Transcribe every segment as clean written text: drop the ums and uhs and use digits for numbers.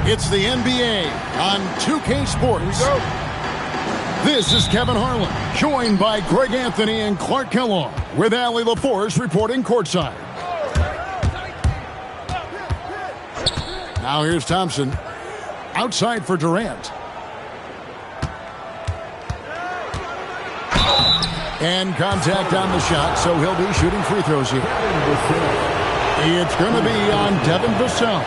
It's the NBA on 2K Sports. This is Kevin Harlan, joined by Greg Anthony and Clark Kellogg, with Allie LaForce reporting courtside. Now here's Thompson. Outside for Durant. And contact on the shot, so he'll be shooting free throws here. It's going to be on Devin Vassell.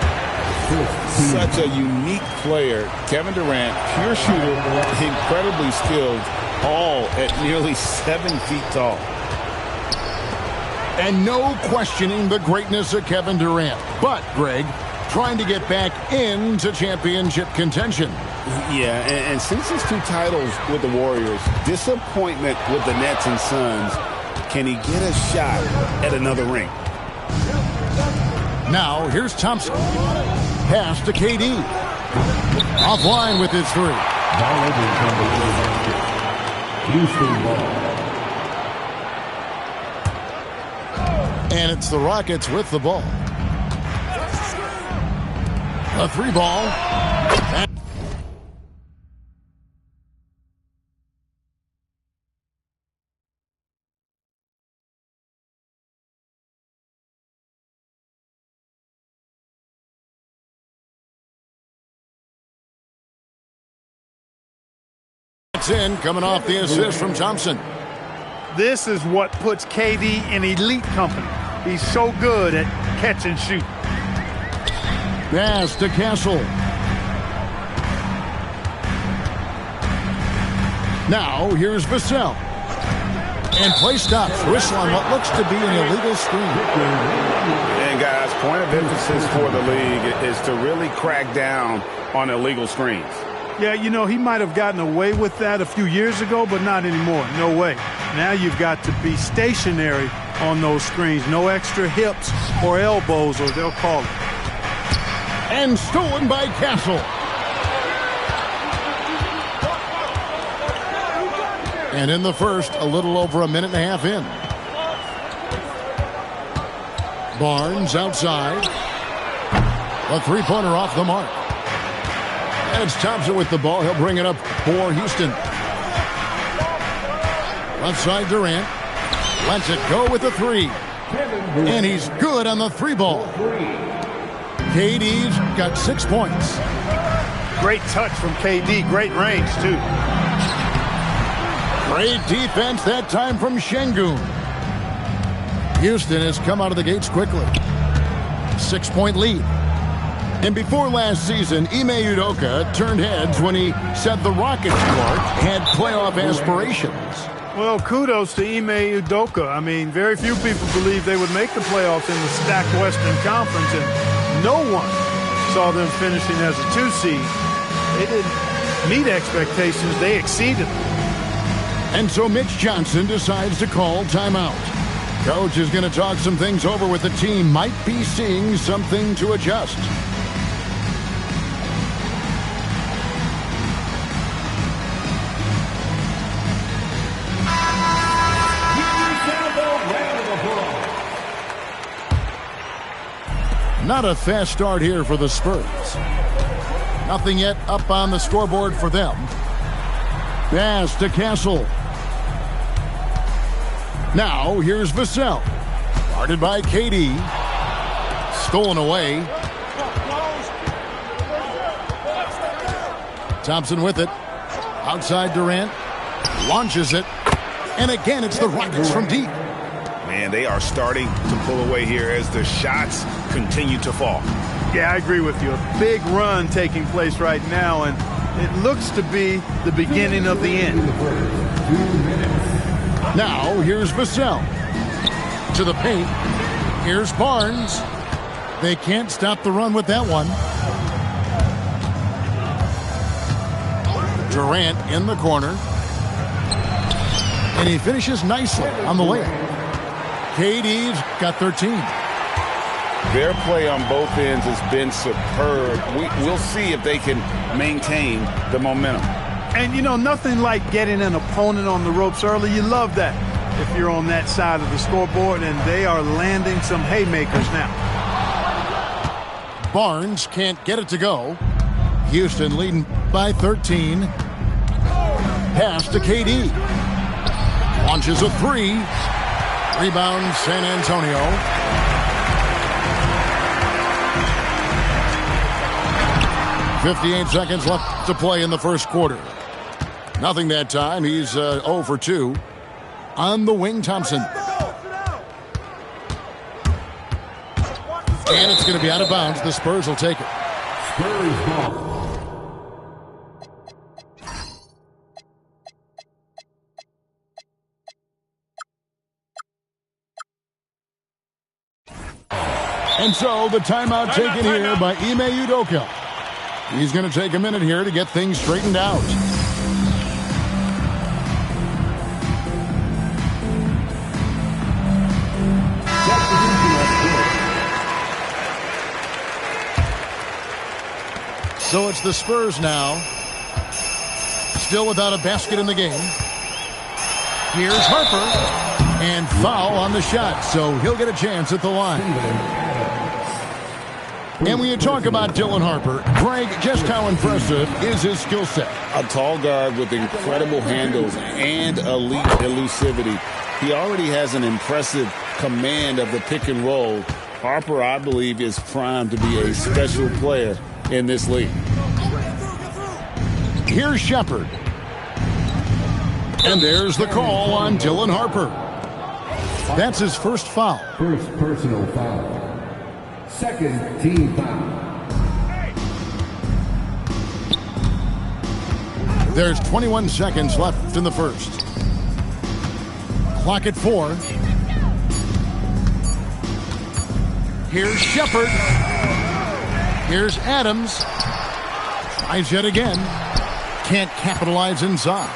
Such a unique player. Kevin Durant, pure shooter, incredibly skilled, all at nearly 7 feet tall. And no questioning the greatness of Kevin Durant. But, Greg, trying to get back into championship contention. Yeah, and since his 2 titles with the Warriors, disappointment with the Nets and Suns, can he get a shot at another ring? Now, here's Thompson. Pass to KD. Offline with his 3. Houston ball. And it's the Rockets with the ball. A 3 ball. And in, coming off the assist from Thompson. This is what puts KD in elite company. He's so good at catch and shoot. Pass to Castle. Now here's Vassell. And play stops. Whistle on what looks to be an illegal screen. And guys, point of emphasis for the league is to really crack down on illegal screens. Yeah, you know, he might have gotten away with that a few years ago, but not anymore. No way. Now you've got to be stationary on those screens. No extra hips or elbows, or they'll call it. And stolen by Castle. And in the first, a little over a minute and a half in. Barnes outside. A 3-pointer off the mark. It's Thompson with the ball. He'll bring it up for Houston. Left side Durant. Lets it go with the 3. And he's good on the 3 ball. KD's got 6 points. Great touch from KD. Great range, too. Great defense that time from Şengün. Houston has come out of the gates quickly. 6-point lead. And before last season, Ime Udoka turned heads when he said the Rockets, Clark, had playoff aspirations. Well, kudos to Ime Udoka. I mean, very few people believed they would make the playoffs in the stacked Western Conference, and no one saw them finishing as a 2 seed. They didn't meet expectations. They exceeded them. And so Mitch Johnson decides to call timeout. Coach is going to talk some things over with the team. Might be seeing something to adjust. Not a fast start here for the Spurs. Nothing yet up on the scoreboard for them. Pass to Castle. Now here's Vassell. Guarded by KD. Stolen away. Thompson with it. Outside Durant. Launches it. And again, it's the Rockets from deep. Man, they are starting to pull away here as the shots continue to fall. Yeah, I agree with you. A big run taking place right now, and it looks to be the beginning of the end. Now, here's Vassell. To the paint. Here's Barnes. They can't stop the run with that one. Durant in the corner. And he finishes nicely on the layup. KD's got 13. Their play on both ends has been superb. We'll see if they can maintain the momentum. And, you know, nothing like getting an opponent on the ropes early. You love that if you're on that side of the scoreboard, and they are landing some haymakers now. Barnes can't get it to go. Houston leading by 13. Pass to KD. Launches a three. Rebound San Antonio. .58 seconds left to play in the first quarter. Nothing that time. He's 0 for 2. On the wing, Thompson. And it's going to be out of bounds. The Spurs will take it. Spurs ball. And so the timeout taken here by Ime Udoka. He's going to take a minute here to get things straightened out. So it's the Spurs now. Still without a basket in the game. Here's Harper. And foul on the shot, so he'll get a chance at the line. And when you talk about Dylan Harper, Greg, just how impressive is his skill set? A tall guard with incredible handles and elite elusivity. He already has an impressive command of the pick and roll. Harper, I believe, is primed to be a special player in this league. Here's Shepherd. And there's the call on Dylan Harper. That's his first foul. First personal foul. Second team foul. There's 21 seconds left in the first. Clock at 4. Here's Shepherd. Here's Adams. Tries yet again. Can't capitalize inside.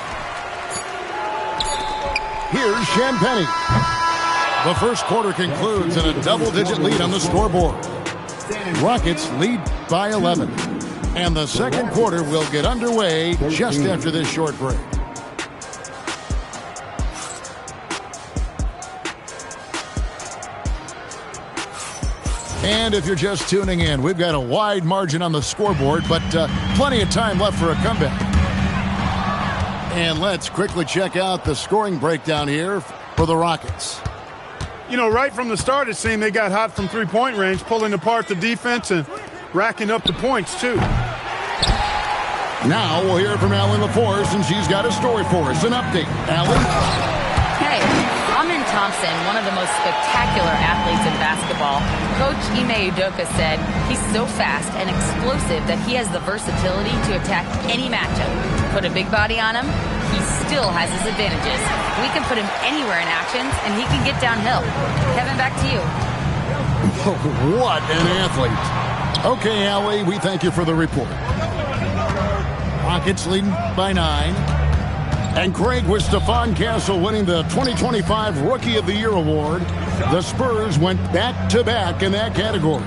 Here's Champagnie. The first quarter concludes in a double-digit lead on the scoreboard. Rockets lead by 11. And the second quarter will get underway just after this short break. And if you're just tuning in, we've got a wide margin on the scoreboard, but plenty of time left for a comeback. And let's quickly check out the scoring breakdown here for the Rockets. You know, right from the start, it seemed they got hot from three-point range, pulling apart the defense and racking up the points, too. Now we'll hear from Allie LaForce, and she's got a story for us. An update. Allie? Hey, Amen Thompson, one of the most spectacular athletes in basketball. Coach Ime Udoka said he's so fast and explosive that he has the versatility to attack any matchup. Put a big body on him, he still has his advantages. We can put him anywhere in actions, and he can get downhill. Kevin, back to you. What an athlete. Okay, Allie, we thank you for the report. Rockets leading by 9. And Craig, with Stephon Castle winning the 2025 Rookie of the Year award, the Spurs went back-to-back in that category.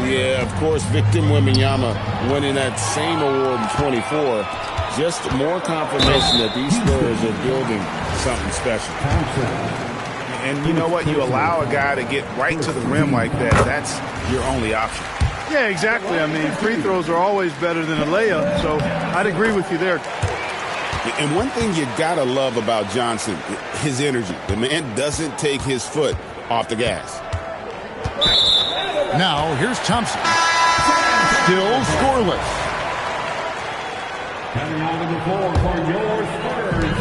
Yeah, of course, Victor Wembanyama winning that same award in 24. Just more confirmation that these Spurs are building something special. And you know what? You allow a guy to get right to the rim like that, that's your only option. Yeah, exactly. I mean, free throws are always better than a layup, so I'd agree with you there. And one thing you gotta love about Johnson, his energy. The man doesn't take his foot off the gas. Now, here's Thompson. Still scoreless. Coming out of the floor for your Spurs,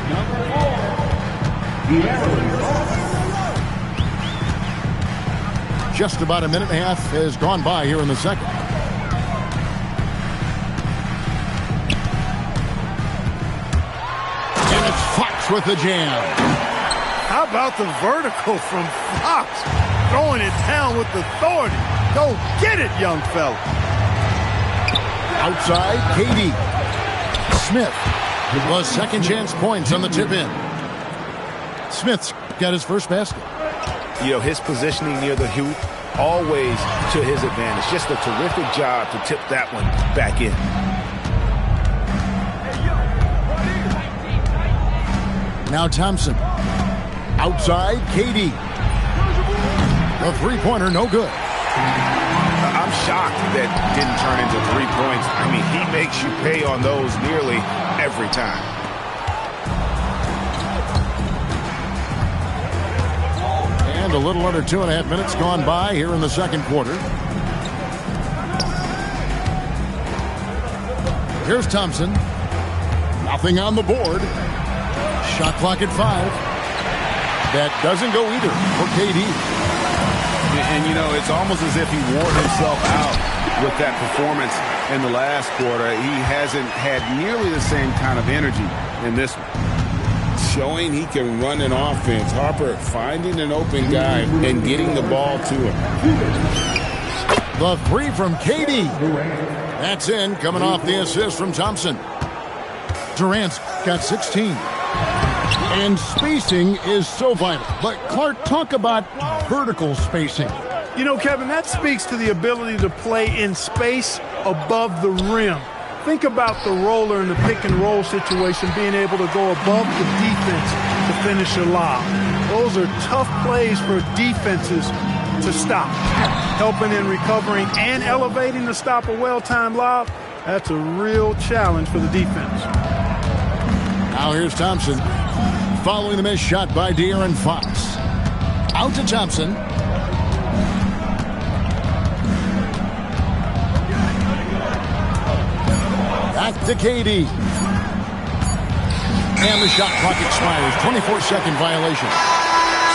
number 4, De'Aaron Fox. Just about a minute and a half has gone by here in the second. And it's Fox with the jam. How about the vertical from Fox? Throwing it down with authority. Go get it, young fella. Outside, KD. Smith was second chance points on the tip in. Smith's got his first basket. You know, his positioning near the hoop, always to his advantage. Just a terrific job to tip that one back in. Now Thompson. Outside, KD. The three-pointer, no good. I'm shocked shocked that didn't turn into 3 points. I mean, he makes you pay on those nearly every time. And a little under 2.5 minutes gone by here in the second quarter. Here's Thompson. Nothing on the board. Shot clock at 5. That doesn't go either for KD. And, you know, it's almost as if he wore himself out with that performance in the last quarter. He hasn't had nearly the same kind of energy in this one. Showing he can run an offense. Harper finding an open guy and getting the ball to him. The three from KD. That's in, coming off the assist from Thompson. Durant's got 16. And spacing is so vital. But, Clark, talk about vertical spacing. You know, Kevin, that speaks to the ability to play in space above the rim. Think about the roller in the pick-and-roll situation being able to go above the defense to finish a lob. Those are tough plays for defenses to stop. Helping in recovering and elevating to stop a well-timed lob, that's a real challenge for the defense. Now here's Thompson. Following the missed shot by De'Aaron Fox. Out to Thompson. Back to KD. And the shot clock expires. 24-second violation.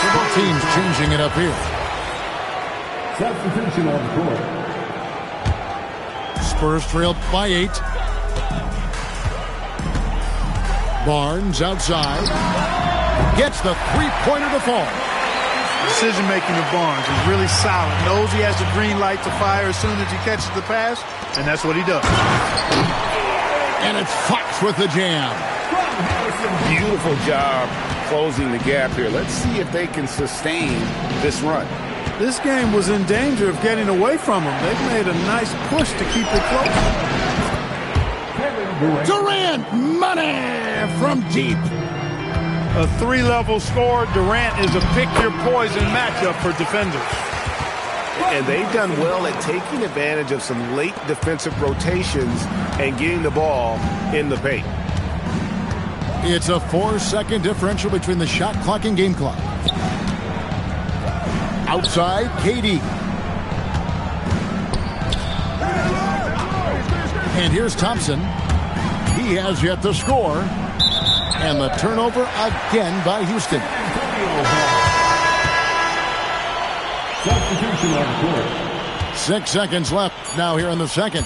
Several teams changing it up here. Substitution on the court. Spurs trail by 8. Barnes outside. Gets the three-pointer to fall. Decision-making of Barnes is really solid. Knows he has the green light to fire as soon as he catches the pass, and that's what he does. And it's Fox with the jam. Beautiful job closing the gap here. Let's see if they can sustain this run. This game was in danger of getting away from them. They've made a nice push to keep it close. Durant, money from deep. A three-level score. Durant is a pick-your-poison matchup for defenders. And they've done well at taking advantage of some late defensive rotations and getting the ball in the paint. It's a 4-second differential between the shot clock and game clock. Outside, KD. And here's Thompson. He has yet to score. And the turnover again by Houston. Substitution on the court. 6 seconds left now here in the second.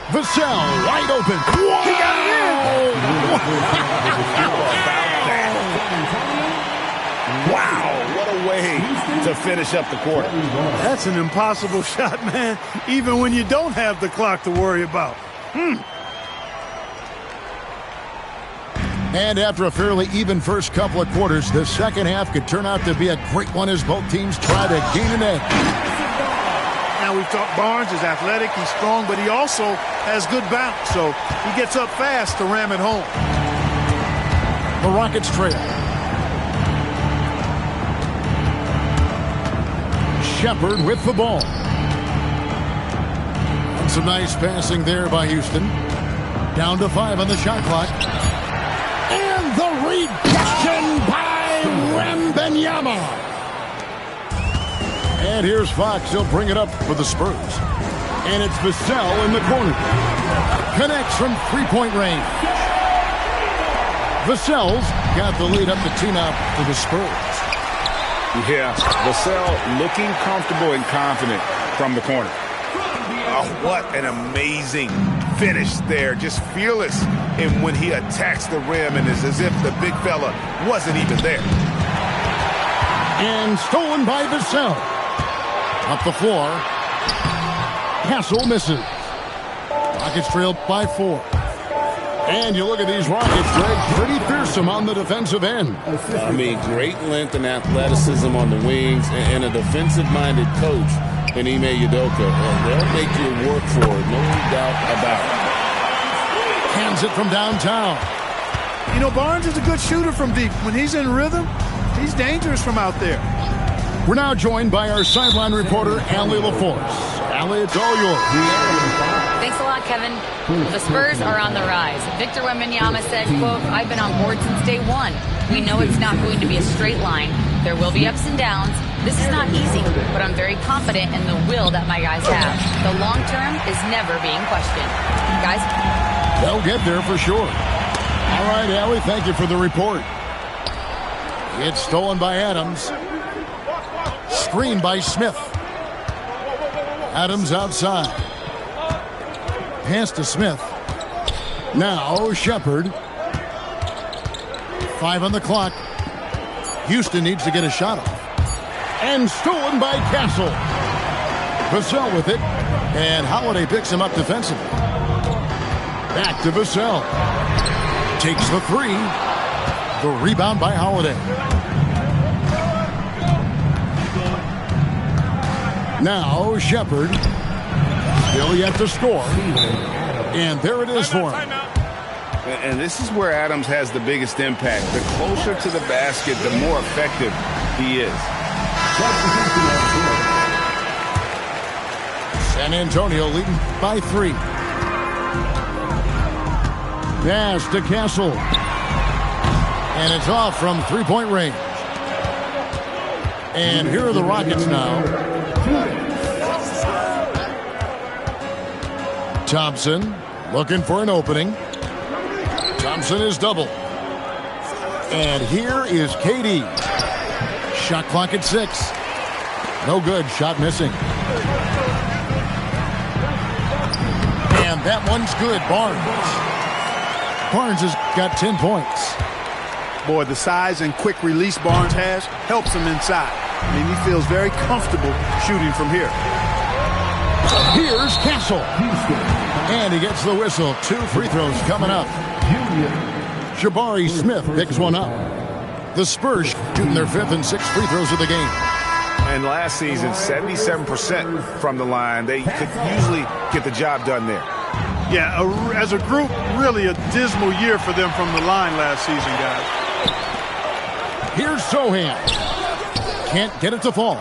Vassell wide open. Wow! He got it in! Wow, what a way to finish up the quarter. That's an impossible shot, man, even when you don't have the clock to worry about. And after a fairly even first couple of quarters, the second half could turn out to be a great one as both teams try to gain an edge. Now we've talked Barnes is athletic, he's strong, but he also has good bounce, so he gets up fast to ram it home. The Rockets trail. Shepard with the ball. And some nice passing there by Houston. Down to 5 on the shot clock. And the rejection by Wembanyama. And here's Fox. He'll bring it up for the Spurs. And it's Vassell in the corner. Connects from three-point range. Vassell's got the lead up the team out for the Spurs. Yeah, Vassell looking comfortable and confident from the corner. Oh, what an amazing finish there. Just fearless in when he attacks the rim, and it's as if the big fella wasn't even there. And stolen by Vassell. Up the floor. Hassel misses. Rockets trail by 4. And you look at these Rockets, Greg, pretty fearsome on the defensive end. I mean, great length and athleticism on the wings, and a defensive-minded coach in Ime Udoka. They'll make you work for it, no doubt about it. Hands it from downtown. You know, Barnes is a good shooter from deep. When he's in rhythm, he's dangerous from out there. We're now joined by our sideline reporter, Allie LaForce. Allie, it's all yours. Thanks a lot, Kevin. The Spurs are on the rise. Victor Wembanyama said, quote, "I've been on board since day one. We know it's not going to be a straight line. There will be ups and downs. This is not easy, but I'm very confident in the will that my guys have. The long term is never being questioned." Guys? They'll get there for sure. All right, Allie, thank you for the report. It's stolen by Adams. Screen by Smith. Adams outside. Pass to Smith. Now Shepherd. 5 on the clock. Houston needs to get a shot off. And stolen by Castle. Vassell with it. And Holiday picks him up defensively. Back to Vassell. Takes the 3. The rebound by Holiday. Now Shepherd. Still yet to score. And there it is for him. And this is where Adams has the biggest impact. The closer to the basket, the more effective he is. San Antonio leading by 3. Pass to Castle. And it's off from three-point range. And here are the Rockets now. Thompson looking for an opening. Thompson is double. And here is KD. Shot clock at 6. No good. Shot missing. And that one's good. Barnes has got 10 points. Boy, the size and quick release Barnes has helps him inside. I mean, he feels very comfortable shooting from here. Here's Castle. And he gets the whistle. 2 free throws coming up. Jabari Smith picks one up. The Spurs shooting their 5th and 6th free throws of the game. And last season, 77% from the line. They could usually get the job done there. Yeah, as a group, really a dismal year for them from the line last season, guys. Here's Sohan. Can't get it to fall.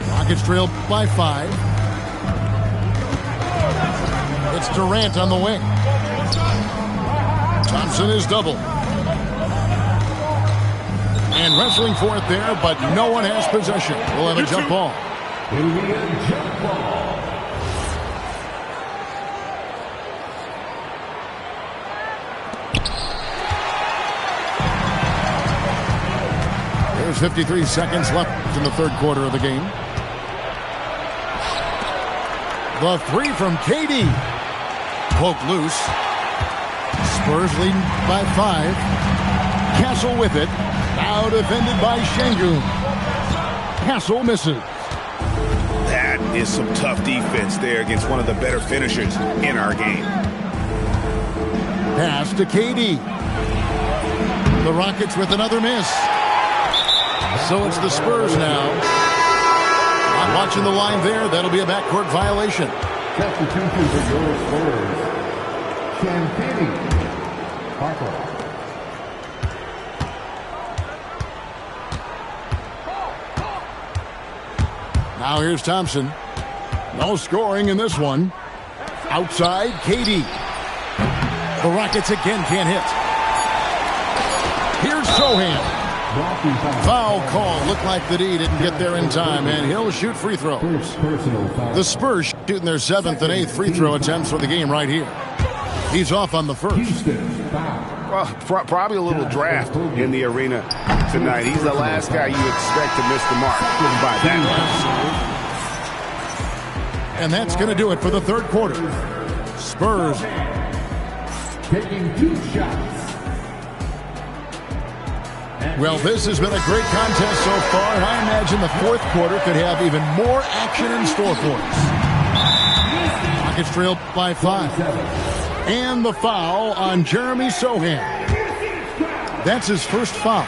Rockets trail by 5. It's Durant on the wing. Thompson is double. And wrestling for it there, but no one has possession. We'll have a jump ball. There's 53 seconds left in the third quarter of the game. The 3 from KD. Poked loose. Spurs leading by 5. Castle with it. Now defended by Şengün. Castle misses. That is some tough defense there against one of the better finishers in our game. Pass to KD. The Rockets with another miss. So it's the Spurs now. Not watching the line there. That'll be a backcourt violation. Substitution for your Spurs. Champagnie. Parker. Now here's Thompson. No scoring in this one. Outside, KD. The Rockets again can't hit. Here's Sohan. Foul call. Looked like the D didn't get there in time, and he'll shoot free throws. The Spurs shooting their 7th and 8th free throw attempts for the game right here. He's off on the first. Well, probably a little draft in the arena tonight. He's the last guy you expect to miss the mark by that much. And that's going to do it for the third quarter. Spurs taking 2 shots. Well, this has been a great contest so far, and I imagine the fourth quarter could have even more action in store for us. Rockets trail by 5. And the foul on Jeremy Sohan. That's his first foul.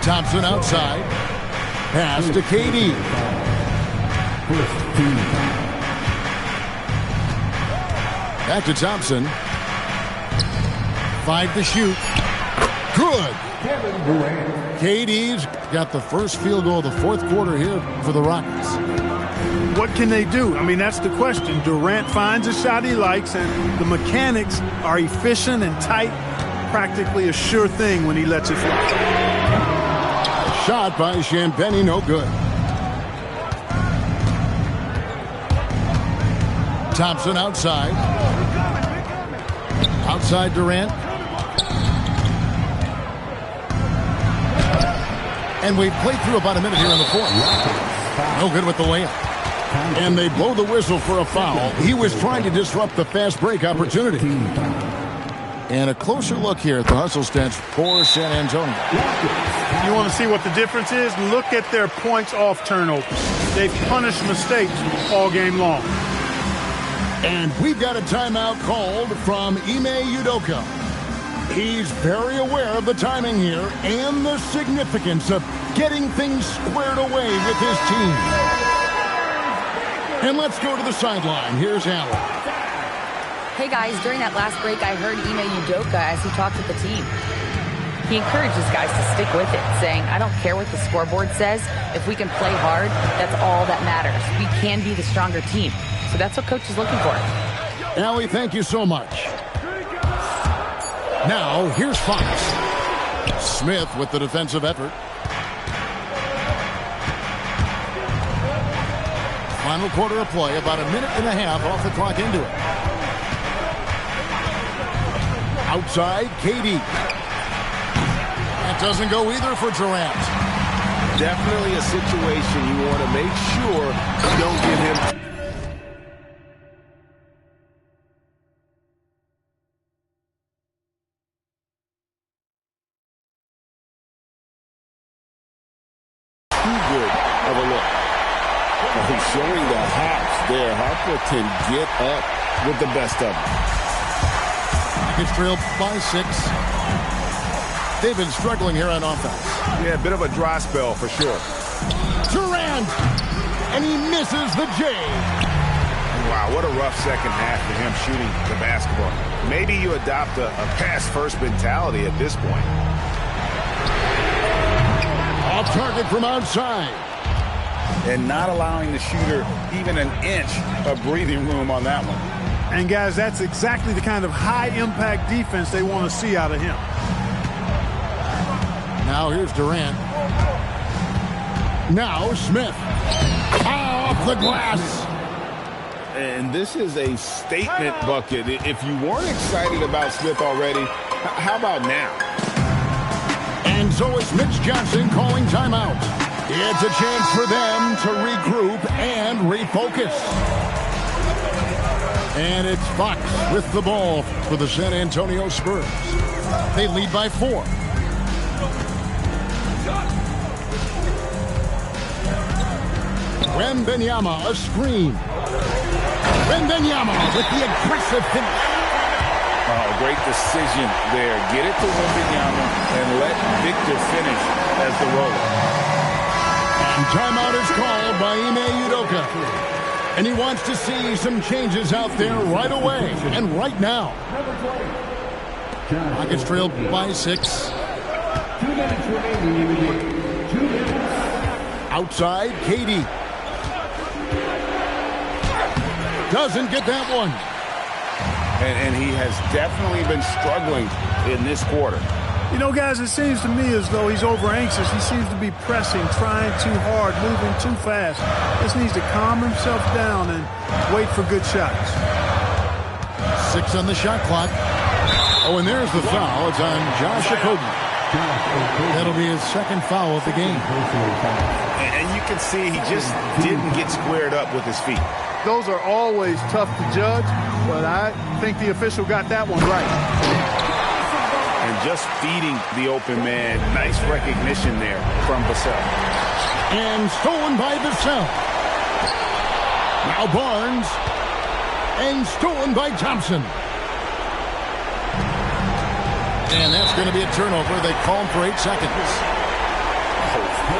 Thompson outside. Pass to KD. Back to Thompson. 5 to shoot. Good. Kevin Durant. KD's got the first field goal of the fourth quarter here for the Rockets. What can they do? I mean, that's the question. Durant finds a shot he likes, and the mechanics are efficient and tight. Practically a sure thing when he lets it fly. Shot by Champagnie, no good. Thompson outside. Outside Durant. And we've played through about a minute here in the fourth. No good with the layup. And they blow the whistle for a foul. He was trying to disrupt the fast break opportunity. And a closer look here at the hustle stats for San Antonio. You want to see what the difference is? Look at their points off turnovers. They've punished mistakes all game long. And we've got a timeout called from Ime Udoka. He's very aware of the timing here and the significance of getting things squared away with his team. And let's go to the sideline. Here's Allen. Hey guys, during that last break, I heard Ime Udoka as he talked with the team. He encourages guys to stick with it, saying, I don't care what the scoreboard says. If we can play hard, that's all that matters. We can be the stronger team. So that's what coach is looking for. Allie, thank you so much. Now, here's Fox. Smith with the defensive effort. Final quarter of play, about a minute and a half off the clock into it. Outside, KD. That doesn't go either for Durant. Definitely a situation you want to make sure you don't give him. Too good of a look. He's showing the hops there. Harper can get up with the best of them. Gets trailed by 6. They've been struggling here on offense. Yeah, a bit of a dry spell for sure. Durant! And he misses the J. Wow, what a rough second half for him shooting the basketball. Maybe you adopt a pass-first mentality at this point. Off target from outside. And not allowing the shooter even an inch of breathing room on that one. And guys, that's exactly the kind of high-impact defense they want to see out of him. Now here's Durant. Now Smith. Off the glass. And this is a statement bucket. If you weren't excited about Smith already, how about now? And so is Mitch Johnson calling timeout. It's a chance for them to regroup and refocus. And it's Fox with the ball for the San Antonio Spurs. They lead by 4. Wembanyama, a screen. Wembanyama with the aggressive finish. Oh, great decision there. Get it to Wembanyama and let Victor finish as the roller. And timeout is called by Ime Udoka. And he wants to see some changes out there right away and right now. Rockets trailed by 6. 2 minutes remaining. 2 minutes. Outside, KD. Doesn't get that one. And he has definitely been struggling in this quarter. You know, guys, it seems to me as though he's over-anxious. He seems to be pressing, trying too hard, moving too fast. Just needs to calm himself down and wait for good shots. 6 on the shot clock. Oh, and there's the foul. It's on Josh Okogie. That'll be his second foul of the game. And you can see he just didn't get squared up with his feet. Those are always tough to judge, but I think the official got that one right. And just feeding the open man. Nice recognition there from Vassell. And stolen by Vassell. Now Barnes. And stolen by Thompson. And that's going to be a turnover. They call him for 8 seconds.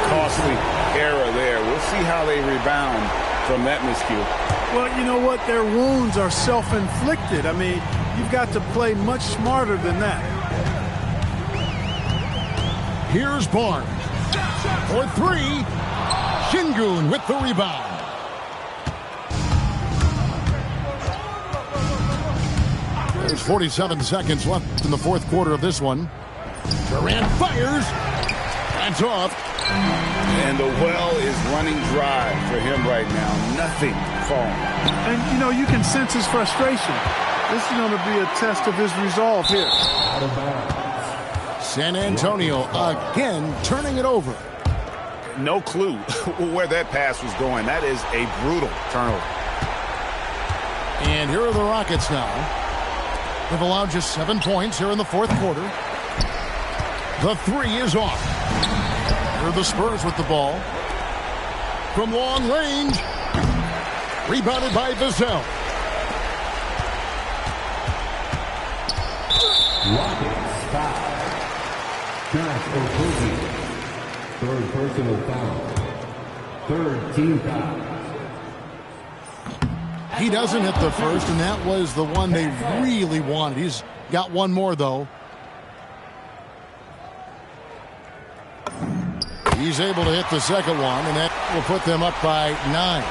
Costly error there. We'll see how they rebound from that miscue. Well, you know what? Their wounds are self-inflicted. I mean, you've got to play much smarter than that. Here's Barnes. For three. Şengün with the rebound. There's 47 seconds left in the fourth quarter of this one. Durant fires. That's off. And the well is running dry for him right now. Nothing falling. And, you know, you can sense his frustration. This is going to be a test of his resolve here. San Antonio again turning it over. No clue where that pass was going. That is a brutal turnover. And here are the Rockets now. They've allowed just 7 points here in the fourth quarter. The three is off. Here are the Spurs with the ball. From long range. Rebounded by Vassell. Rockets foul. Josh Okogie. Third personal foul. Third team foul. He doesn't hit the first, and that was the one they really wanted. He's got one more, though. He's able to hit the second one, and that will put them up by 9.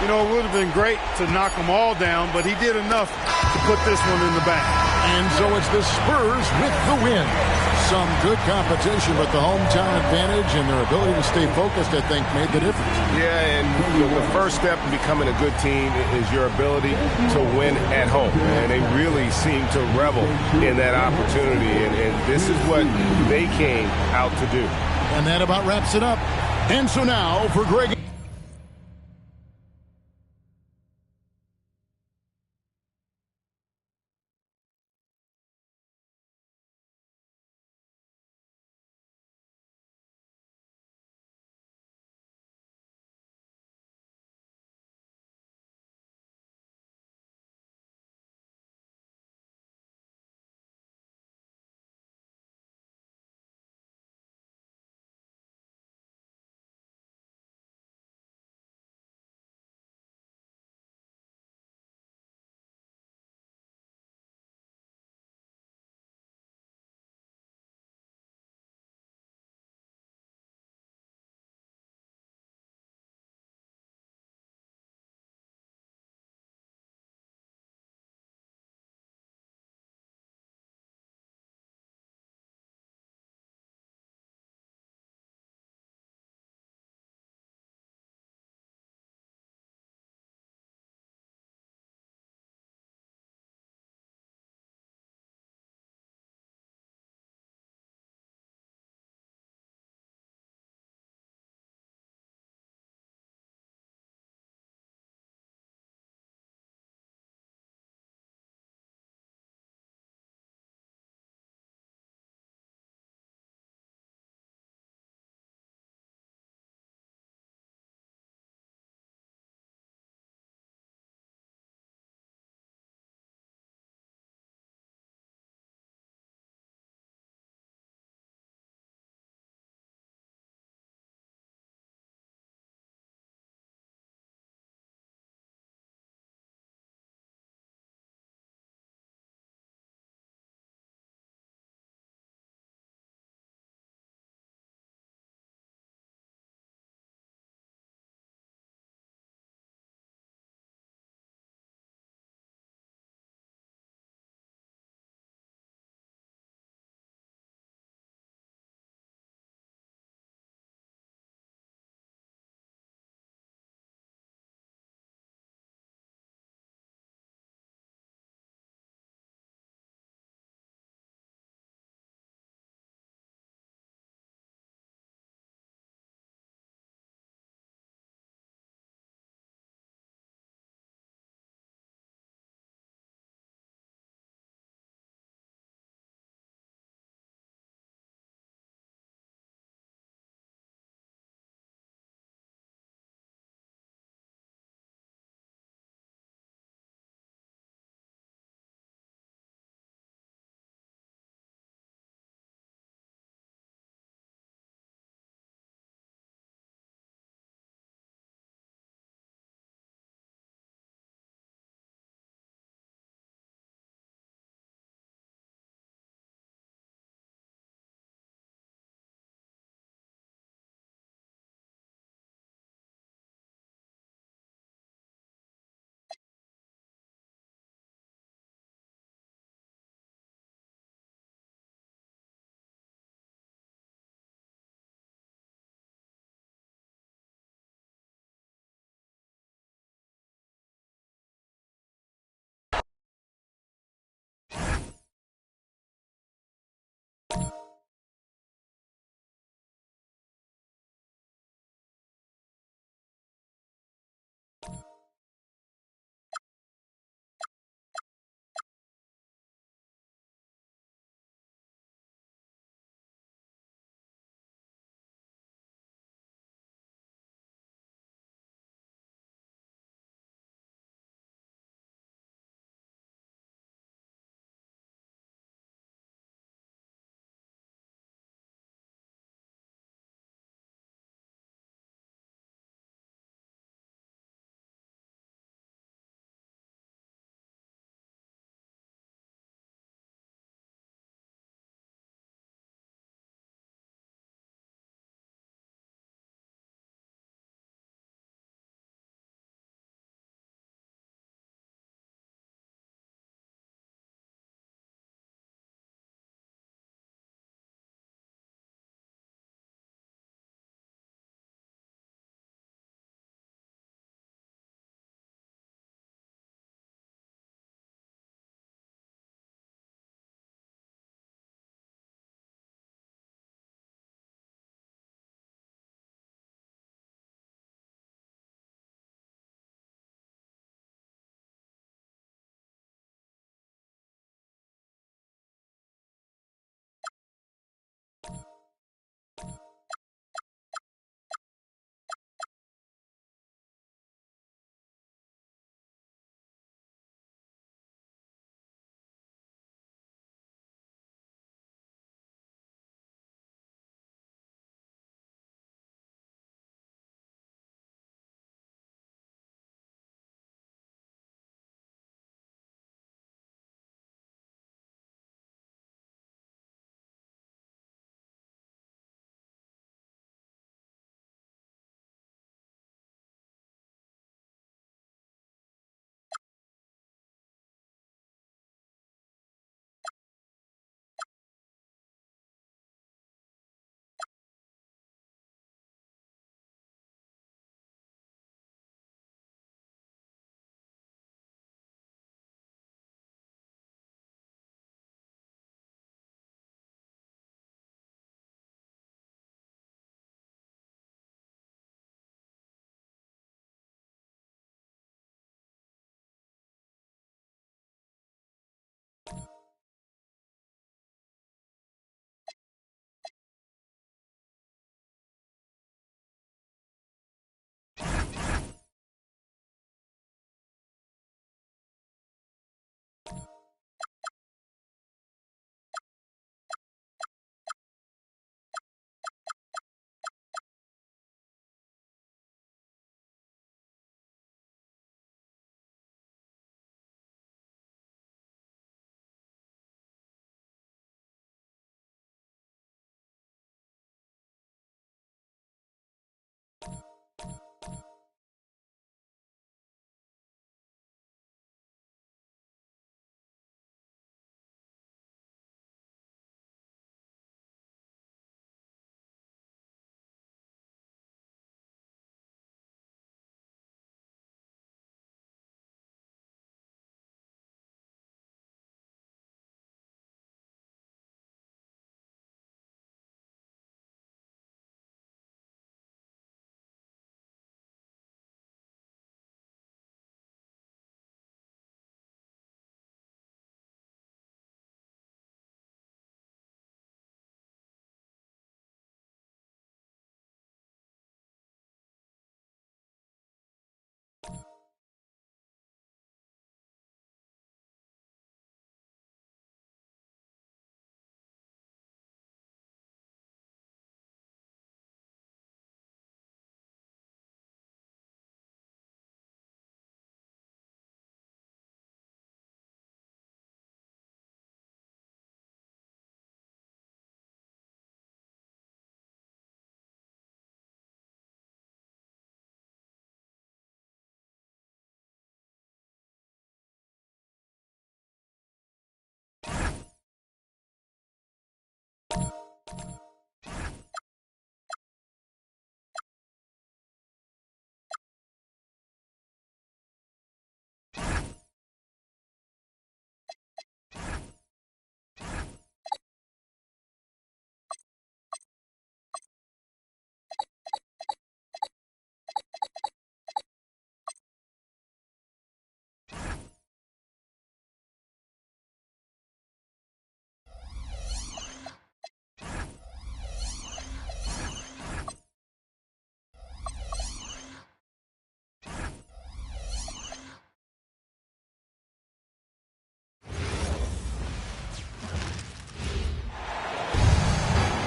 You know, it would have been great to knock them all down, but he did enough to put this one in the bag. And so it's the Spurs with the win. Some good competition, but the hometown advantage and their ability to stay focused, I think, made the difference. Yeah, and the first step in becoming a good team is your ability to win at home. And they really seem to revel in that opportunity. And this is what they came out to do. And that about wraps it up. And so now for Greg.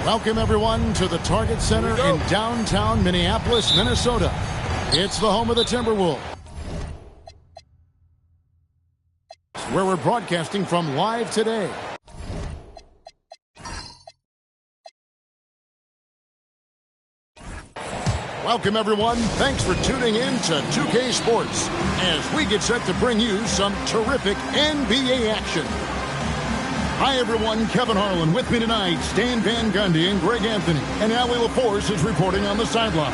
Welcome, everyone, to the Target Center in downtown Minneapolis, Minnesota. It's the home of the Timberwolves, where we're broadcasting from live today. Welcome, everyone. Thanks for tuning in to 2K Sports as we get set to bring you some terrific NBA action. Hi, everyone. Kevin Harlan with me tonight. Stan Van Gundy and Greg Anthony. And Allie LaForce is reporting on the sidelines.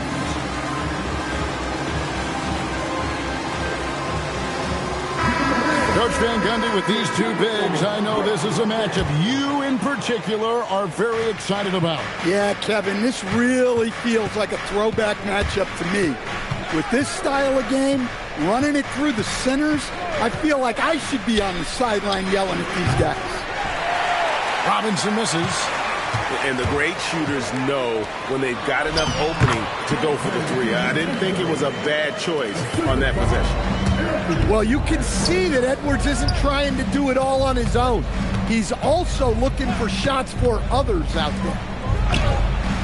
Coach Van Gundy, with these two bigs, I know this is a matchup you in particular are very excited about. Yeah, Kevin, this really feels like a throwback matchup to me. With this style of game, running it through the centers, I feel like I should be on the sideline yelling at these guys. Robinson misses. And the great shooters know when they've got enough opening to go for the three. I didn't think it was a bad choice on that possession. Well, you can see that Edwards isn't trying to do it all on his own. He's also looking for shots for others out there.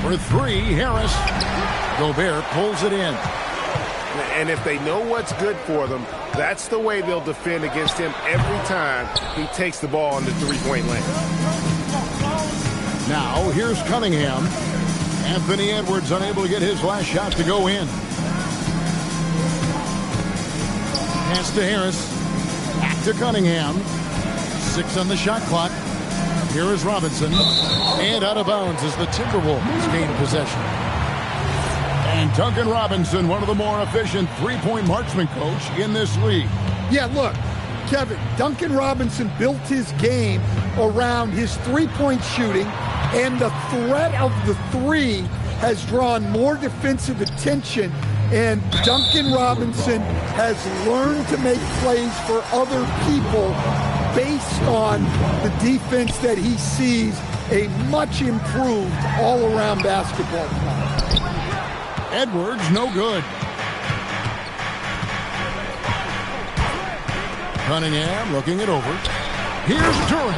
For three, Harris. Gobert pulls it in. And if they know what's good for them, that's the way they'll defend against him every time he takes the ball in the three-point lane. Now, here's Cunningham. Anthony Edwards unable to get his last shot to go in. Pass to Harris. Back to Cunningham. 6 on the shot clock. Here is Robinson. And out of bounds as the Timberwolves gain possession. And Duncan Robinson, one of the more efficient three-point marksman coach in this league. Yeah, look, Kevin, Duncan Robinson built his game around his three-point shooting, and the threat of the three has drawn more defensive attention, and Duncan Robinson has learned to make plays for other people based on the defense that he sees a much improved all-around basketball player. Edwards, no good. Cunningham looking it over. Here's Duren.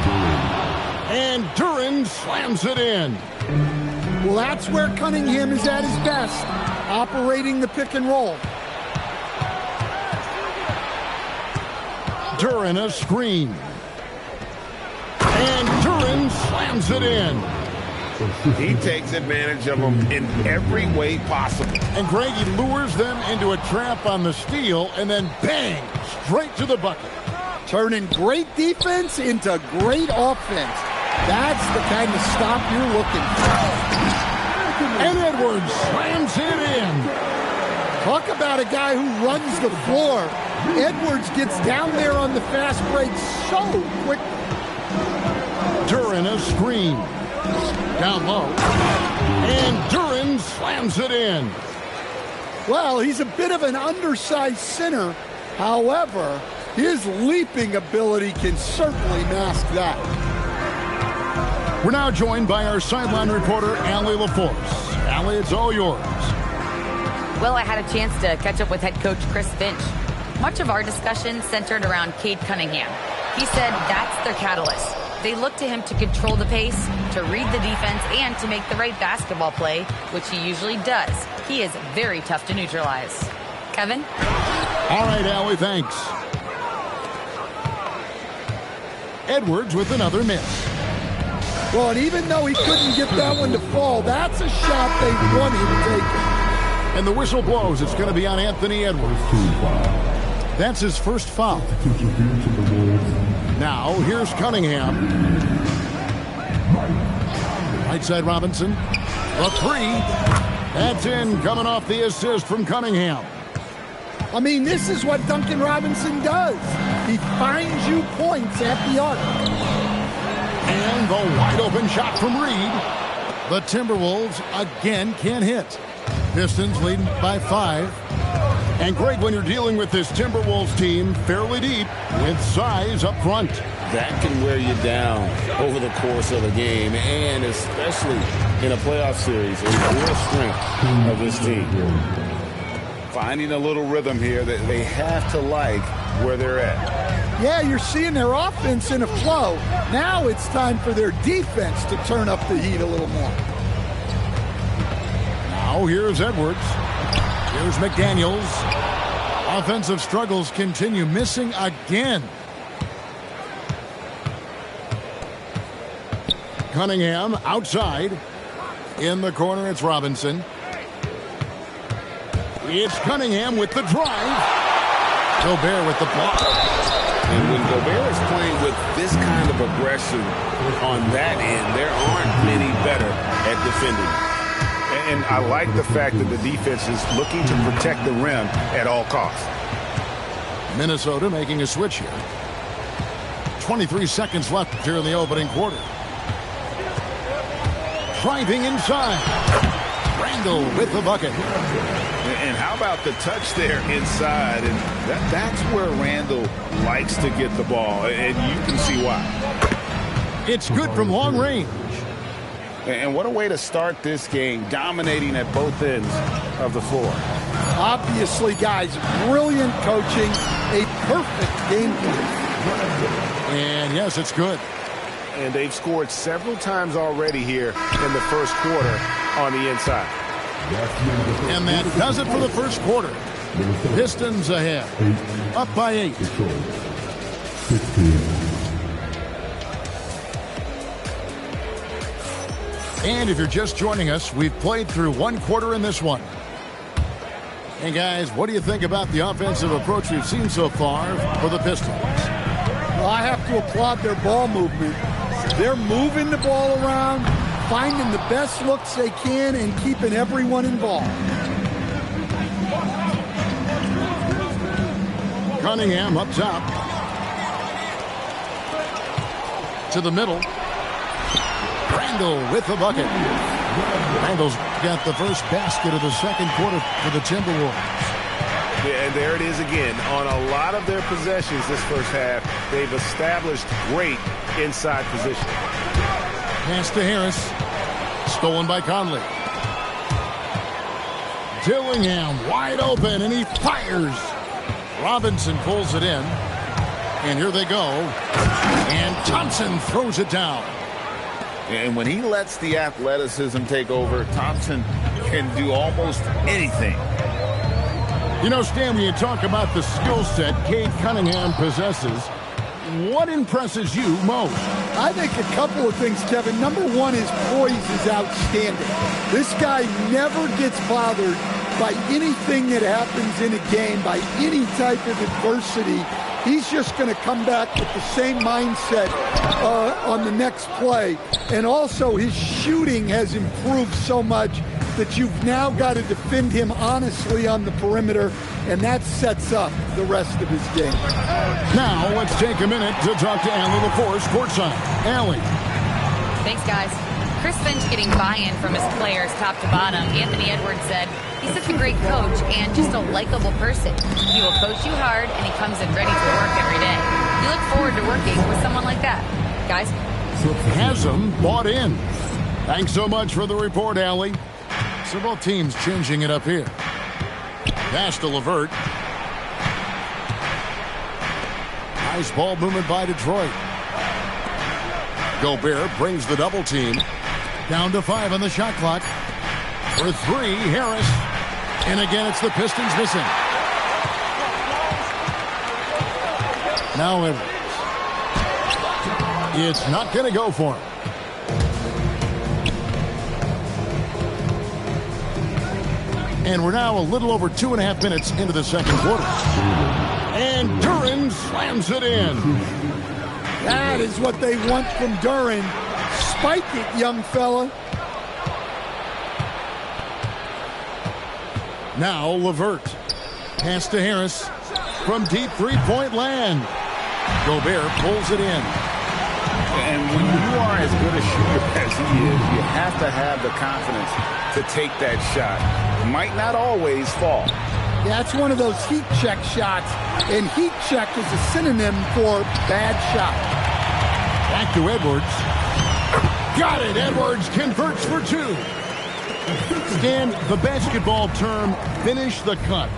And Duren slams it in. Well, that's where Cunningham is at his best, operating the pick and roll. Duren a screen. And Duren slams it in. He takes advantage of them in every way possible. And Greg, he lures them into a trap on the steal, and then bang, straight to the bucket. Turning great defense into great offense. That's the kind of stop you're looking for. And Edwards slams it in. Talk about a guy who runs the floor. Edwards gets down there on the fast break so quick. Duren a screen. Down low. And Duren slams it in. Well, he's a bit of an undersized center. However, his leaping ability can certainly mask that. We're now joined by our sideline reporter, Allie LaForce. Allie, it's all yours. Well, I had a chance to catch up with head coach Chris Finch. Much of our discussion centered around Cade Cunningham. He said that's their catalyst. They look to him to control the pace, to read the defense, and to make the right basketball play, which he usually does. He is very tough to neutralize. Kevin? All right, Allie, thanks. Edwards with another miss. Well, and even though he couldn't get that one to fall, that's a shot they want him to take. And the whistle blows. It's going to be on Anthony Edwards. That's his first foul. Now, here's Cunningham. Right side Robinson. A three. That's in, coming off the assist from Cunningham. I mean, this is what Duncan Robinson does. He finds you points at the arc. And the wide open shot from Reed. The Timberwolves again can't hit. Pistons leading by 5. And Greg, when you're dealing with this Timberwolves team fairly deep with size up front, that can wear you down over the course of a game, and especially in a playoff series, a real strength of this team. Finding a little rhythm here that they have to like where they're at. Yeah, you're seeing their offense in a flow. Now it's time for their defense to turn up the heat a little more. Now here's Edwards. Here's McDaniels. Offensive struggles continue, missing again. Cunningham outside. In the corner, it's Robinson. It's Cunningham with the drive. Gobert with the block. And when Gobert is playing with this kind of aggression on that end, there aren't many better at defending. And I like the fact that the defense is looking to protect the rim at all costs. Minnesota making a switch here. 23 seconds left here in the opening quarter. Driving inside. Randall with the bucket. And how about the touch there inside? And that's where Randall likes to get the ball, and you can see why. It's good from long range. And what a way to start this game, dominating at both ends of the floor. Obviously, guys, brilliant coaching, a perfect game plan. And yes, it's good. And they've scored several times already here in the first quarter on the inside. And that does it for the first quarter. Pistons ahead, up by 8. And if you're just joining us, we've played through one quarter in this one. Hey guys, what do you think about the offensive approach we've seen so far for the Pistons? Well, I have to applaud their ball movement. They're moving the ball around, finding the best looks they can, and keeping everyone involved. Cunningham up top. To the middle. Randall with the bucket. Randall's got the first basket of the second quarter for the Timberwolves. Yeah, and there it is again. On a lot of their possessions this first half, they've established great inside position. Pass to Harris. Stolen by Conley. Dillingham wide open, and he fires. Robinson pulls it in. And here they go. And Thompson throws it down. And when he lets the athleticism take over, Thompson can do almost anything. You know, Stan, when you talk about the skill set Cade Cunningham possesses, what impresses you most? I think a couple of things, Kevin. Number one, his poise is outstanding. This guy never gets bothered by anything that happens in a game, by any type of adversity. He's just going to come back with the same mindset on the next play. And also, his shooting has improved so much that you've now got to defend him honestly on the perimeter, and that sets up the rest of his game. Now, let's take a minute to talk to Allie LaForce courtside. Allie. Thanks, guys. Chris Finch getting buy-in from his players top to bottom. Anthony Edwards said he's such a great coach and just a likable person. He will coach you hard, and he comes in ready to work every day. You look forward to working with someone like that. Guys? Hasm bought in. Thanks so much for the report, Allie. So both teams changing it up here. Pass to LeVert. Nice ball movement by Detroit. Gobert brings the double team. Down to 5 on the shot clock. For 3, Harris. And again, it's the Pistons missing. Now Edwards. It's not going to go for him. And we're now a little over 2.5 minutes into the second quarter. And Duren slams it in. That is what they want from Duren. Spike it, young fella. Now LeVert. Pass to Harris. From deep three-point land. Gobert pulls it in. And when you are as good a shooter as he is, you have to have the confidence to take that shot. Might not always fall. That's one of those heat check shots, and heat check is a synonym for bad shot. Back to Edwards. Got it. Edwards converts for 2. Stan, the basketball term, finish the cut.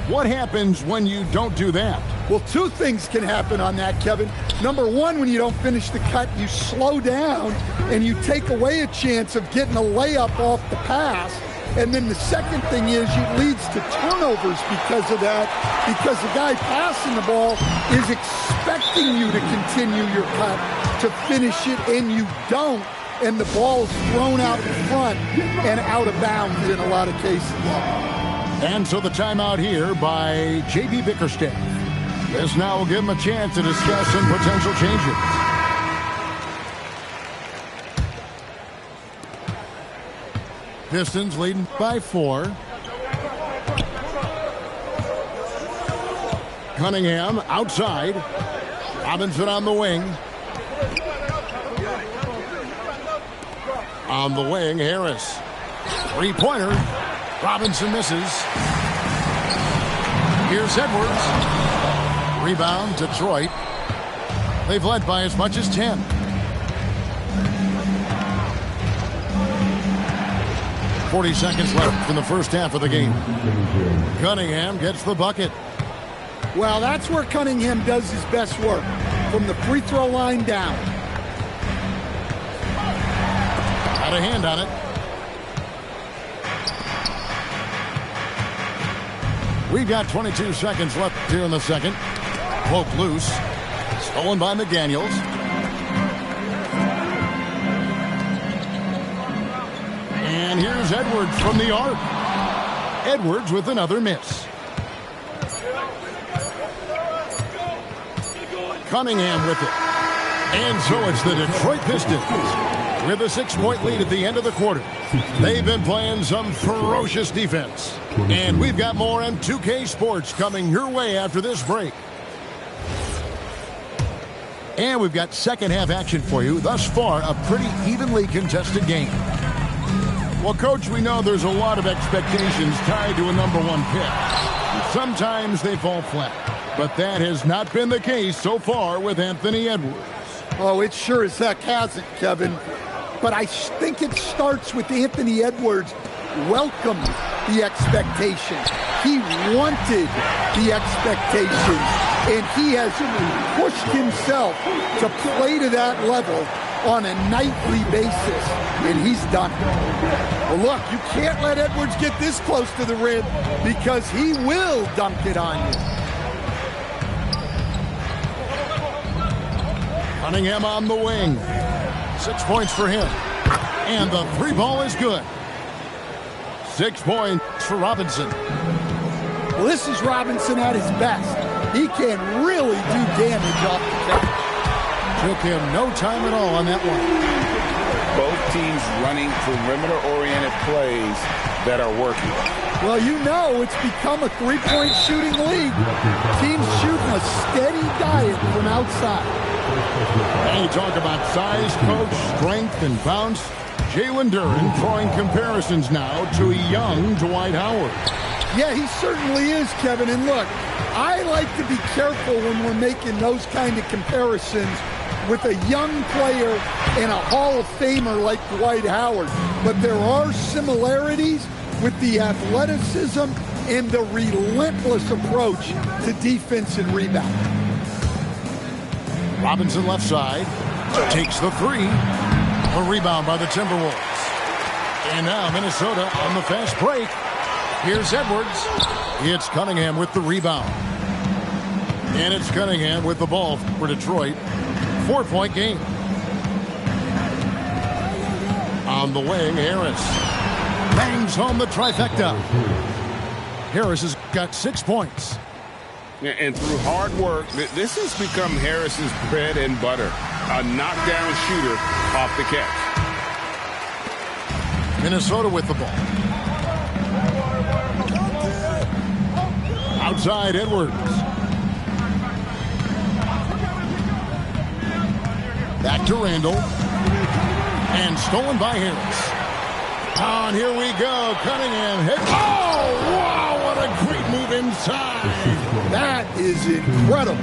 What happens when you don't do that? Well, 2 things can happen on that, Kevin. Number one, when you don't finish the cut, you slow down and you take away a chance of getting a layup off the pass. And then the second thing is it leads to turnovers because of that, because the guy passing the ball is expecting you to continue your cut, to finish it, and you don't. And the ball's thrown out in front and out of bounds in a lot of cases. And so the timeout here by J.B. Bickerstaff. This now will give him a chance to discuss some potential changes. Pistons leading by 4. Cunningham outside. Robinson on the wing. On the wing, Harris. Three-pointer. Robinson misses. Here's Edwards. Rebound, Detroit. They've led by as much as 10. .40 seconds left in the first half of the game. Cunningham gets the bucket. Well, that's where Cunningham does his best work, from the free throw line down. Got a hand on it. We've got 22 seconds left here in the second. Poke loose. Stolen by McDaniels. And here's Edwards from the arc. Edwards with another miss. Cunningham with it. And so it's the Detroit Pistons with a 6-point lead at the end of the quarter. They've been playing some ferocious defense. And we've got more M2K Sports coming your way after this break. And we've got second half action for you. Thus far, a pretty evenly contested game. Well, Coach, we know there's a lot of expectations tied to a #1 pick. Sometimes they fall flat. But that has not been the case so far with Anthony Edwards. Oh, it sure as heck hasn't, Kevin. But I think it starts with Anthony Edwards welcomed the expectations. He wanted the expectations. And he has pushed himself to play to that level on a nightly basis. And he's done it. Well, look, you can't let Edwards get this close to the rim because he will dunk it on you. Cunningham on the wing. 6 points for him. And the three ball is good. 6 points for Robinson. Well, this is Robinson at his best. He can really do damage off the catch. Took him no time at all on that one. Both teams running perimeter-oriented plays that are working. Well, you know it's become a three-point shooting league. Teams shooting a steady diet from outside. And you talk about size, Coach, strength, and bounce. Jalen Duren drawing comparisons now to a young Dwight Howard. Yeah, he certainly is, Kevin. And look, I like to be careful when we're making those kind of comparisons with a young player and a Hall of Famer like Dwight Howard. But there are similarities with the athleticism and the relentless approach to defense and rebound. Robinson left side. Takes the three. A rebound by the Timberwolves. And now Minnesota on the fast break. Here's Edwards. It's Cunningham with the rebound. And it's Cunningham with the ball for Detroit. 4-point game. On the wing, Harris. Bangs home the trifecta. Harris has got 6 points. And through hard work, this has become Harris's bread and butter. A knockdown shooter off the catch. Minnesota with the ball. Outside Edwards. Back to Randall. And stolen by Harris. On, here we go. Cunningham hit. Oh, wow, what a great move inside. That is incredible.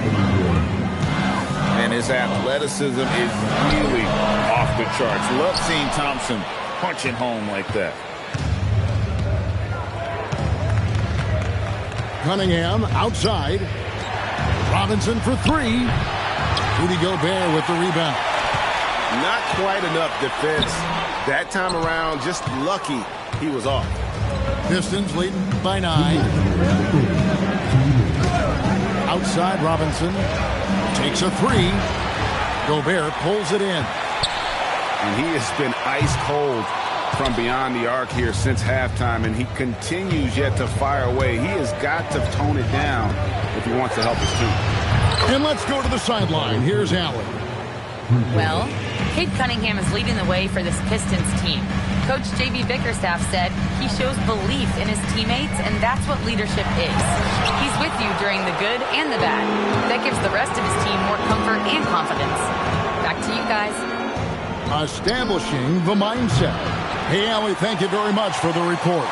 And his athleticism is really off the charts. Love seeing Thompson punching home like that. Cunningham outside. Robinson for three. Rudy Gobert with the rebound. Not quite enough defense. That time around, just lucky he was off. Pistons leading by 9. Outside, Robinson takes a 3. Gobert pulls it in. And he has been ice cold from beyond the arc here since halftime, and he continues yet to fire away. He has got to tone it down if he wants to help his team. And let's go to the sideline. Here's Allen. Well, Cade Cunningham is leading the way for this Pistons team. Coach J.B. Bickerstaff said he shows belief in his teammates, and that's what leadership is. He's with you during the good and the bad. That gives the rest of his team more comfort and confidence. Back to you guys. Establishing the mindset. Hey, Allie, thank you very much for the report.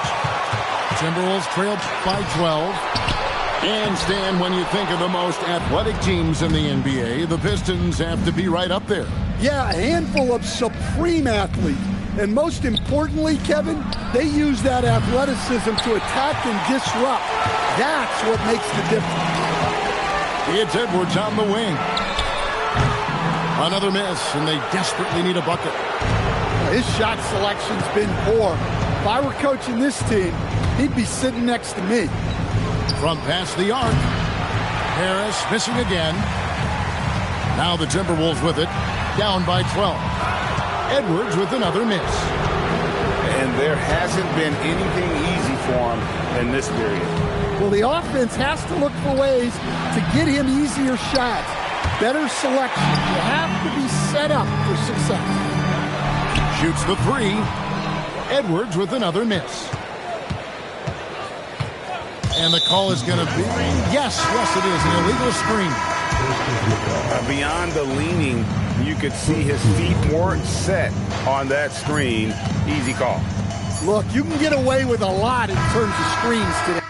Timberwolves trailed by 12. And Stan, when you think of the most athletic teams in the NBA, the Pistons have to be right up there. Yeah, a handful of supreme athletes. And most importantly, Kevin, they use that athleticism to attack and disrupt. That's what makes the difference. It's Edwards on the wing. Another miss, and they desperately need a bucket. His shot selection's been poor. If I were coaching this team, he'd be sitting next to me. From past the arc, Harris missing again. Now the Timberwolves with it, down by 12. Edwards with another miss. And there hasn't been anything easy for him in this period. Well, the offense has to look for ways to get him easier shots, better selection. You have to be set up for success. Shoots the 3. Edwards with another miss. And the call is going to be, yes, it is, an illegal screen. Beyond the leaning, you could see his feet weren't set on that screen. Easy call. Look, you can get away with a lot in terms of screens today.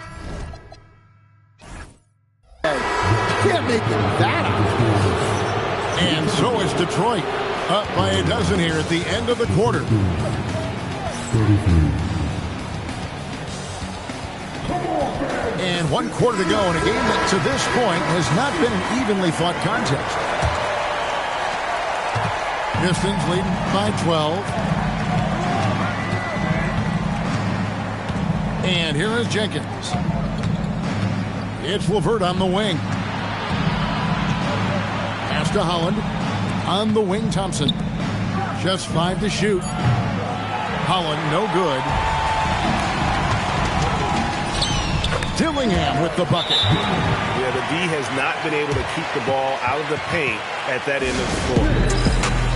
You can't make it that obvious. And so is Detroit, up by a dozen here at the end of the quarter. 33. And 1 quarter to go in a game that to this point has not been an evenly fought contest. Pistons leading by 12. And here is Jenkins. It's LeVert on the wing. Pass to Holland. On the wing, Thompson. Just 5 to shoot. Holland, no good. Dillingham with the bucket. Yeah, the D has not been able to keep the ball out of the paint at that end of the floor.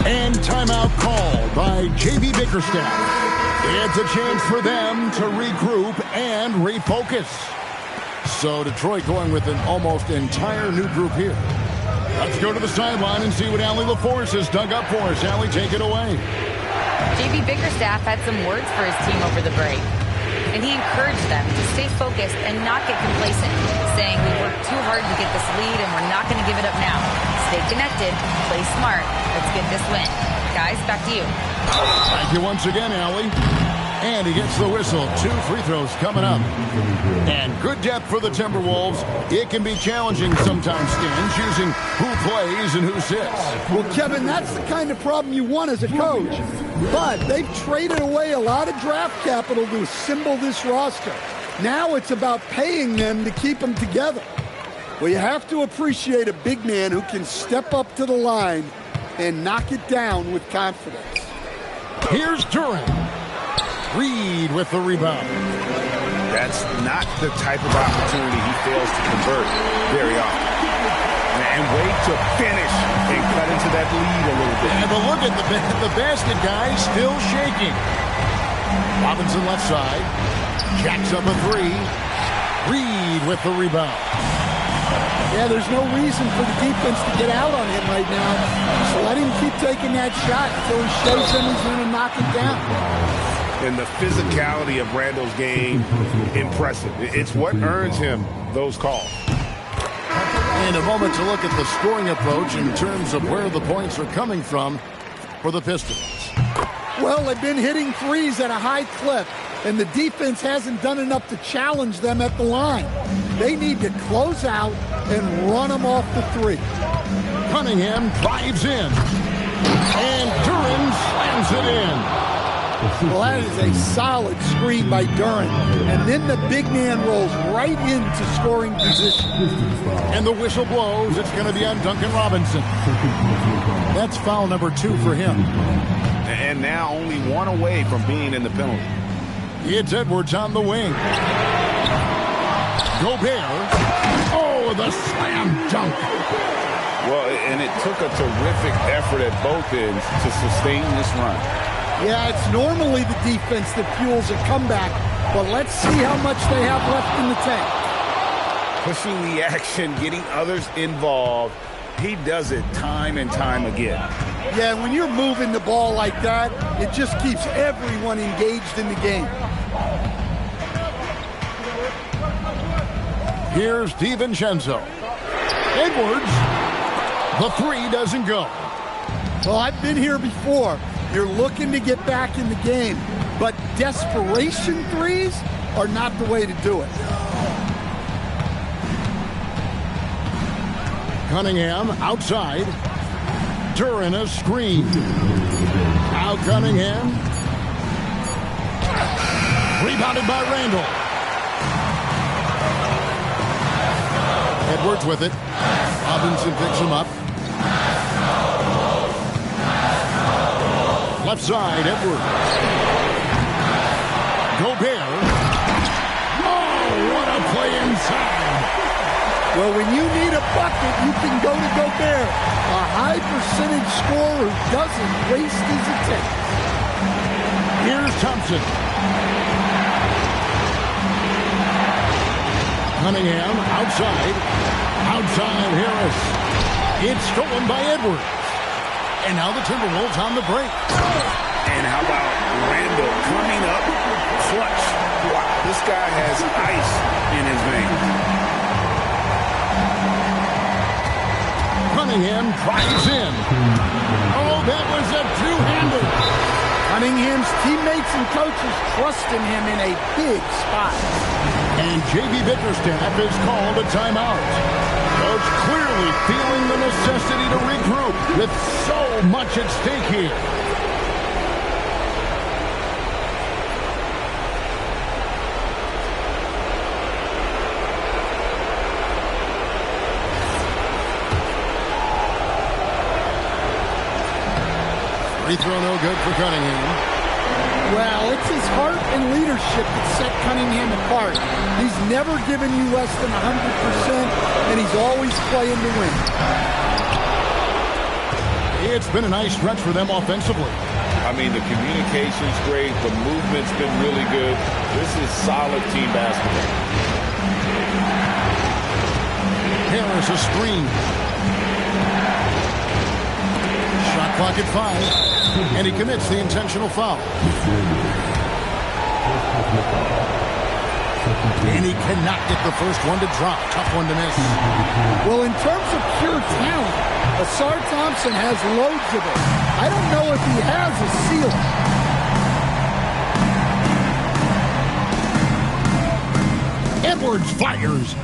And timeout called by J.B. Bickerstaff. It's a chance for them to regroup and refocus. So Detroit going with an almost entire new group here. Let's go to the sideline and see what Allie LaForce has dug up for us. Allie, take it away. J.B. Bickerstaff had some words for his team over the break. And he encouraged them to stay focused and not get complacent, saying we worked too hard to get this lead and we're not going to give it up now. Stay connected, play smart, let's get this win. Guys, back to you. Thank you once again, Allie. And he gets the whistle. 2 free throws coming up. And good depth for the Timberwolves. It can be challenging sometimes, Stan, choosing who plays and who sits. Well, Kevin, that's the kind of problem you want as a coach. But they've traded away a lot of draft capital to assemble this roster. Now it's about paying them to keep them together. Well, you have to appreciate a big man who can step up to the line and knock it down with confidence. Here's Duren. Reed with the rebound. That's not the type of opportunity he fails to convert very often. And wait to finish and cut into that lead a little bit. And but look at the basket guy still shaking. Robinson left side. Jacks up a 3. Reed with the rebound. Yeah, there's no reason for the defense to get out on him right now. So let him keep taking that shot until he shows them he's going to knock it down. And the physicality of Randall's game, impressive. It's what earns him those calls. And a moment to look at the scoring approach in terms of where the points are coming from for the Pistons. Well, they've been hitting threes at a high clip, and the defense hasn't done enough to challenge them at the line. They need to close out and run them off the 3. Cunningham drives in. And Duren slams it in. Well, that is a solid screen by Duren. And then the big man rolls right into scoring position. And the whistle blows. It's going to be on Duncan Robinson. That's foul number 2 for him. And now only one away from being in the penalty. It's Edwards on the wing. Gobert. Oh, the slam dunk. Well, and it took a terrific effort at both ends to sustain this run. Yeah, it's normally the defense that fuels a comeback, but let's see how much they have left in the tank. Pushing the action, getting others involved. He does it time and time again. Yeah, when you're moving the ball like that, it just keeps everyone engaged in the game. Here's DiVincenzo. Edwards. The 3 doesn't go. Well, I've been here before. You're looking to get back in the game, but desperation threes are not the way to do it. Cunningham outside. Duren a screen. Now Cunningham. Rebounded by Randall. Edwards with it. Robinson picks him up. Left side, Edwards. Gobert. Oh, what a play inside. Well, when you need a bucket, you can go to Gobert, a high percentage scorer who doesn't waste his attempts. Here's Thompson. Cunningham outside. Outside Harris. It's stolen by Edwards. And now the Timberwolves on the break. And how about Randall coming up clutch? Wow, this guy has ice in his veins. Cunningham drives in. Oh, that was a two-hander. Cunningham's teammates and coaches trusting him in a big spot. And J.B. Bickerstaff is called a timeout. Coach clearly feeling the necessity to regroup with so much at stake here. Free throw no good for Cunningham. Well, it's his heart and leadership that set Cunningham apart. He's never given you less than 100%, and he's always playing to win. It's been a nice stretch for them offensively. I mean, the communication's great. The movement's been really good. This is solid team basketball. Harris a screen. Shot clock at 5. And he commits the intentional foul. And he cannot get the first one to drop. Tough one to miss. Well, in terms of pure talent, Ausar Thompson has loads of it. I don't know if he has a ceiling. Edwards fires.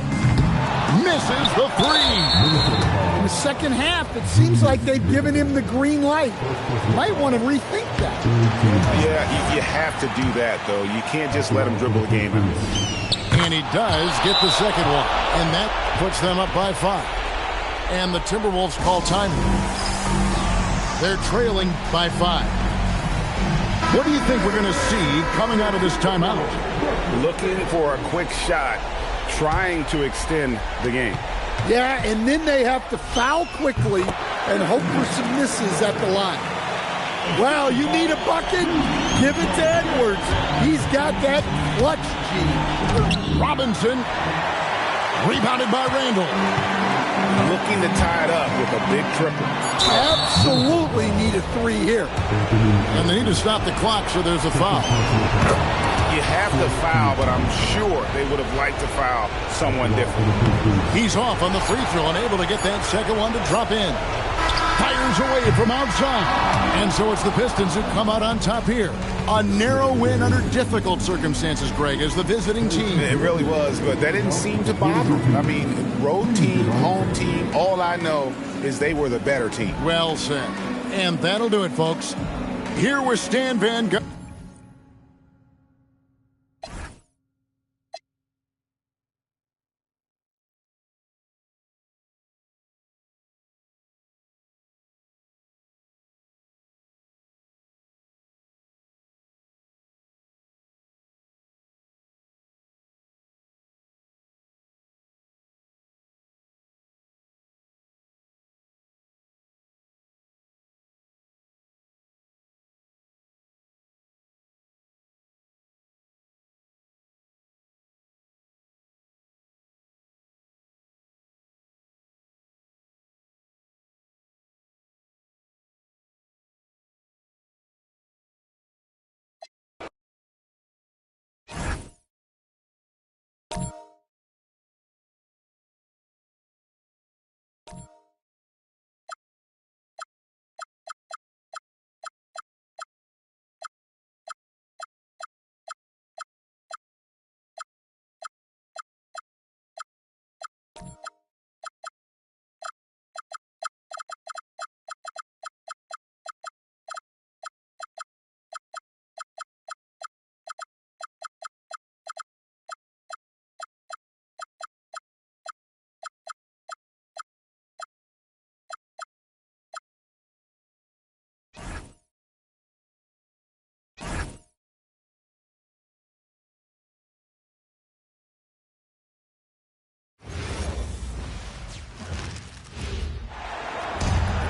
Misses the 3. In the second half, it seems like they've given him the green light. Might want to rethink that. Yeah, you have to do that, though. You can't just let him dribble the game out. And he does get the second one. And that puts them up by 5. And the Timberwolves call time. They're trailing by 5. What do you think we're going to see coming out of this timeout? Looking for a quick shot, trying to extend the game. Yeah, and then they have to foul quickly and hope for some misses at the line. Well, you need a bucket? Give it to Edwards. He's got that clutch gene. Robinson, rebounded by Randall. Looking to tie it up with a big triple. Absolutely need a 3 here. And they need to stop the clock, so there's a foul. You have to foul, but I'm sure they would have liked to foul someone different. He's off on the free throw, unable to get that second one to drop in. Fires away from outside. And so it's the Pistons who come out on top here. A narrow win under difficult circumstances, Greg, as the visiting team. It really was, but that didn't seem to bother them. I mean, road team, home team, all I know is they were the better team. Well said. And that'll do it, folks. Here with Stan Van Gundy.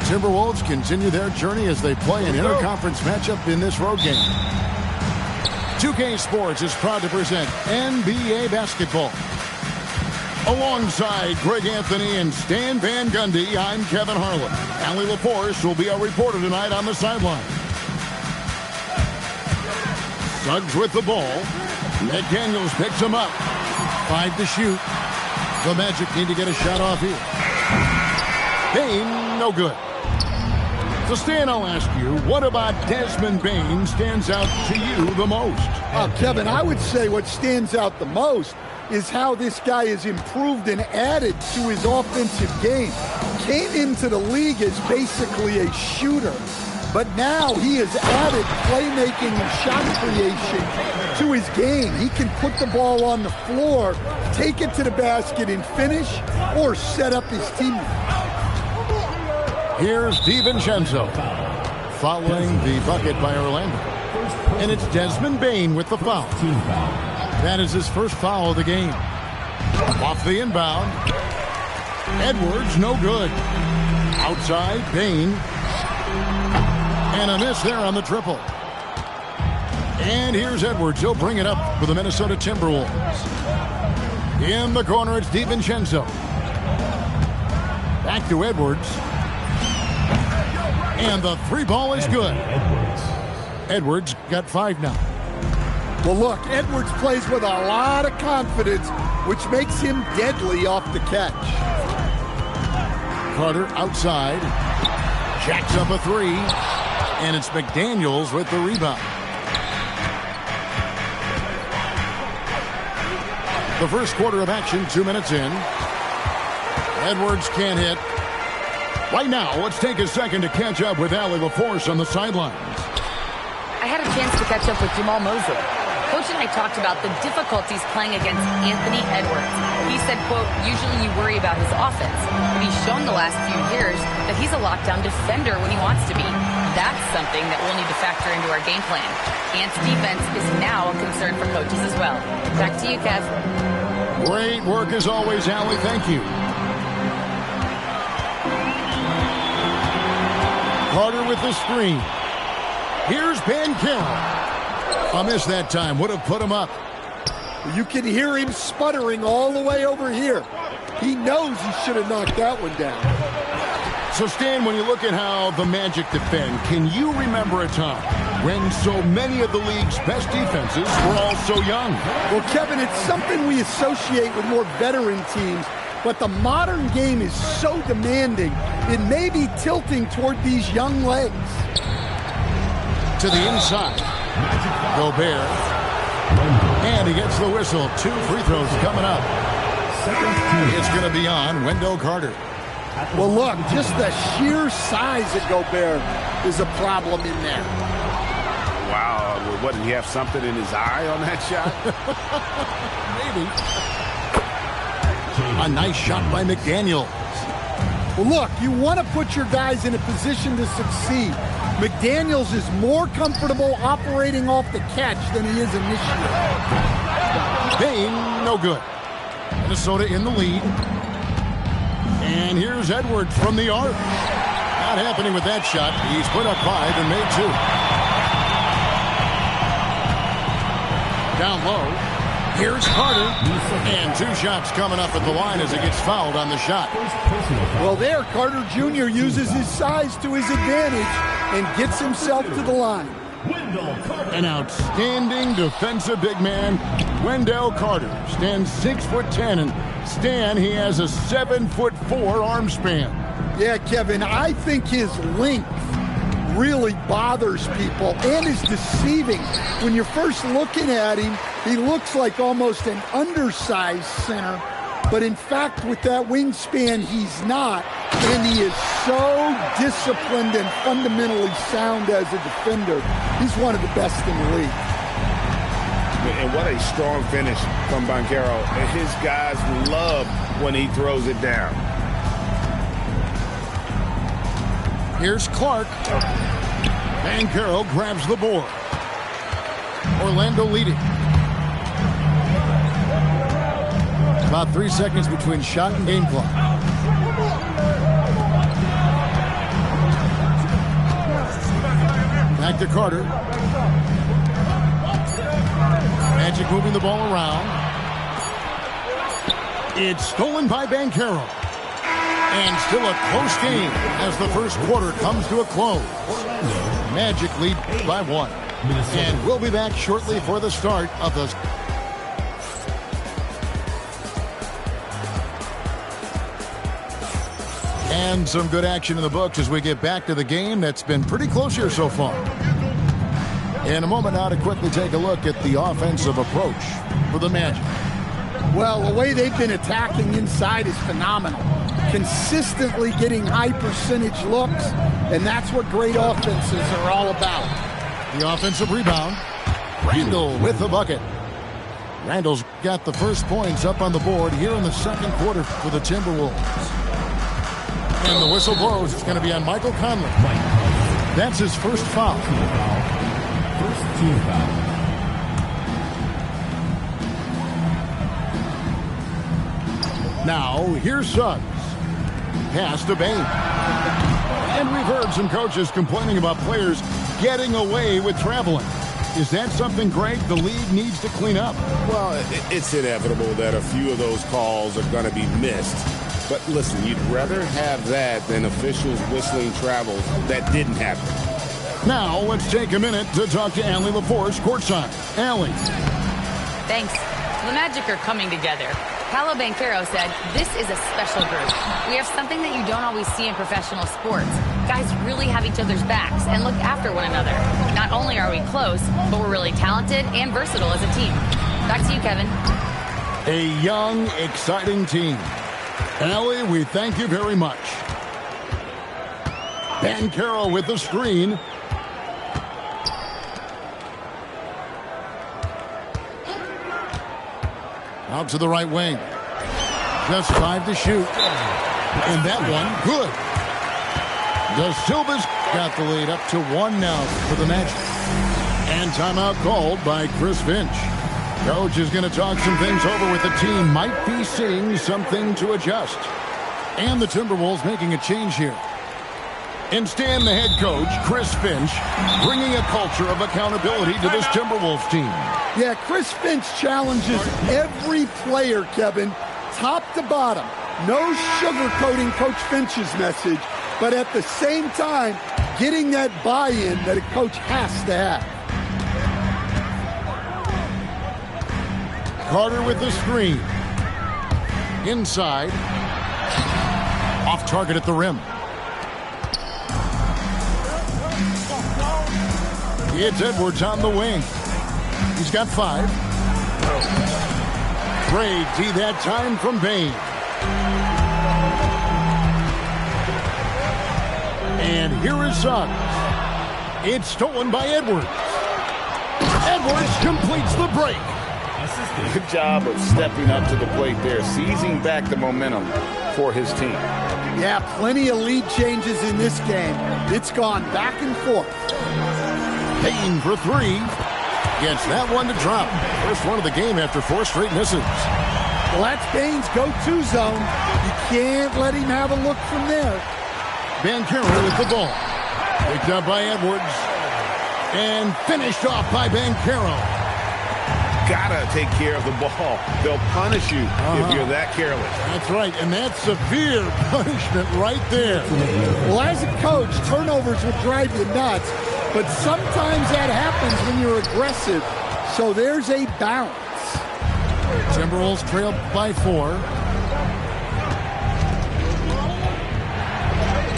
Timberwolves continue their journey as they play an interconference matchup in this road game. 2K Sports is proud to present NBA basketball. Alongside Greg Anthony and Stan Van Gundy, I'm Kevin Harlan. Allie LaForce will be our reporter tonight on the sideline. Suggs with the ball. McDaniels picks him up. 5 to shoot. The Magic need to get a shot off here. Bane, no good. So, Stan, I'll ask you, what about Desmond Bane stands out to you the most? Kevin, I would say what stands out the most is how this guy has improved and added to his offensive game. Came into the league as basically a shooter, but now he has added playmaking and shot creation to his game. He can put the ball on the floor, take it to the basket and finish, or set up his teammate. Here's DiVincenzo following the bucket by Orlando. And it's Desmond Bane with the foul. That is his first foul of the game. Off the inbound. Edwards, no good. Outside, Bane. And a miss there on the triple. And here's Edwards. He'll bring it up for the Minnesota Timberwolves. In the corner, it's DiVincenzo. Back to Edwards. And the three ball is good. Edwards got 5 now. Well, look, Edwards plays with a lot of confidence, which makes him deadly off the catch. Carter outside. Jacks up a 3. And it's McDaniels with the rebound. The first quarter of action, 2 minutes in. Edwards can't hit. Right now, let's take a second to catch up with Allie LaForce on the sidelines. I had a chance to catch up with Jamal Mosley. Coach and I talked about the difficulties playing against Anthony Edwards. He said, quote, usually you worry about his offense, but he's shown the last few years that he's a lockdown defender when he wants to be. That's something that we'll need to factor into our game plan. Ant's defense is now a concern for coaches as well. Back to you, Kev. Great work as always, Allie. Thank you. Carter with the screen. Here's Banchero. A miss that time. Would have put him up. You can hear him sputtering all the way over here. He knows he should have knocked that one down. So, Stan, when you look at how the Magic defend, can you remember a time when so many of the league's best defenses were all so young? Well, Kevin, it's something we associate with more veteran teams, but the modern game is so demanding, it may be tilting toward these young legs. To the inside. Gobert. And he gets the whistle. 2 free throws coming up. It's going to be on Wendell Carter. Well, look, just the sheer size of Gobert is a problem in there. Wow, what, did he have something in his eye on that shot? Maybe. A nice shot by McDaniels. Well, look, you want to put your guys in a position to succeed. McDaniels is more comfortable operating off the catch than he is initiating. Bane, no good. Minnesota in the lead. And here's Edwards from the arc. Not happening with that shot. He's put up 5 and made 2. Down low. Here's Carter. And 2 shots coming up at the line as he gets fouled on the shot. Well, there, Carter Jr. uses his size to his advantage and gets himself to the line. An outstanding defensive big man, Wendell Carter, stands 6'10", and Stan, he has a 7'4" arm span. Yeah, Kevin, I think his length really bothers people and is deceiving. When you're first looking at him, he looks like almost an undersized center, but in fact, with that wingspan, he's not. And he is so disciplined and fundamentally sound as a defender. He's one of the best in the league. And what a strong finish from Banchero. And his guys love when he throws it down. Here's Clark. Banchero grabs the board. Orlando leading. About 3 seconds between shot and game clock. Back to Carter. Magic moving the ball around. It's stolen by Banchero. And still a close game as the first quarter comes to a close. Magic lead by 1. And we'll be back shortly for the start of the... And some good action in the books as we get back to the game that's been pretty close here so far. In a moment now to quickly take a look at the offensive approach for the Magic. Well, the way they've been attacking inside is phenomenal. Consistently getting high percentage looks, and that's what great offenses are all about. The offensive rebound. Randall with the bucket. Randall's got the first points up on the board here in the second quarter for the Timberwolves. And the whistle blows. It's going to be on Michael Conley. That's his first foul. First team foul. Now, here's Suggs. Pass to Bane. And we've heard some coaches complaining about players getting away with traveling. Is that something, Greg, the league needs to clean up? Well, it's inevitable that a few of those calls are going to be missed. But listen, you'd rather have that than officials whistling travels that didn't happen. Now, let's take a minute to talk to Allie LaForce courtside. Allie. Thanks. The Magic are coming together. Paolo Banchero said, "This is a special group. We have something that you don't always see in professional sports. Guys really have each other's backs and look after one another. Not only are we close, but we're really talented and versatile as a team." Back to you, Kevin. A young, exciting team. Allie, we thank you very much. Banchero with the screen. Out to the right wing. Just 5 to shoot. And that one, good. Da Silva's got the lead up to 1 now for the Magic. And timeout called by Chris Finch. Coach is going to talk some things over with the team. Might be seeing something to adjust. And the Timberwolves making a change here. And Stan, the head coach, Chris Finch, bringing a culture of accountability to this Timberwolves team. Yeah, Chris Finch challenges every player, Kevin, top to bottom. No sugarcoating Coach Finch's message, but at the same time, getting that buy-in that a coach has to have. Carter with the screen. Inside. Off target at the rim. It's Edwards on the wing. He's got 5. Great D that time from Bane. And here is Suggs. It's stolen by Edwards. Edwards completes the break. Good job of stepping up to the plate there, seizing back the momentum for his team. Yeah, plenty of lead changes in this game. It's gone back and forth. Payne for 3. Gets that one to drop. First one of the game after 4 straight misses. Well, that's Payne's go-to zone. You can't let him have a look from there. Banchero with the ball. Picked up by Edwards. And finished off by Banchero. Gotta take care of the ball. They'll punish you if you're that careless. That's right, and that's severe punishment right there. Well, as a coach, turnovers will drive you nuts, but sometimes that happens when you're aggressive. So there's a balance. Timberwolves trail by 4.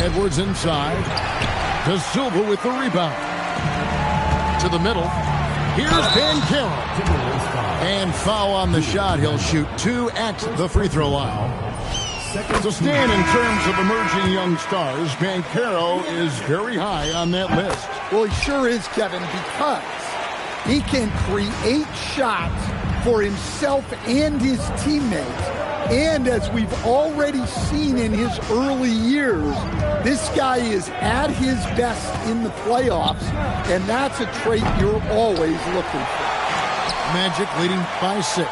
Edwards inside. Da Silva with the rebound. To the middle. Here's Banchero. And foul on the shot. He'll shoot 2 at the free throw line. So Stan, in terms of emerging young stars, Banchero is very high on that list. Well, he sure is, Kevin, because he can create shots for himself and his teammates. And as we've already seen in his early years, this guy is at his best in the playoffs, and that's a trait you're always looking for. Magic leading by 6.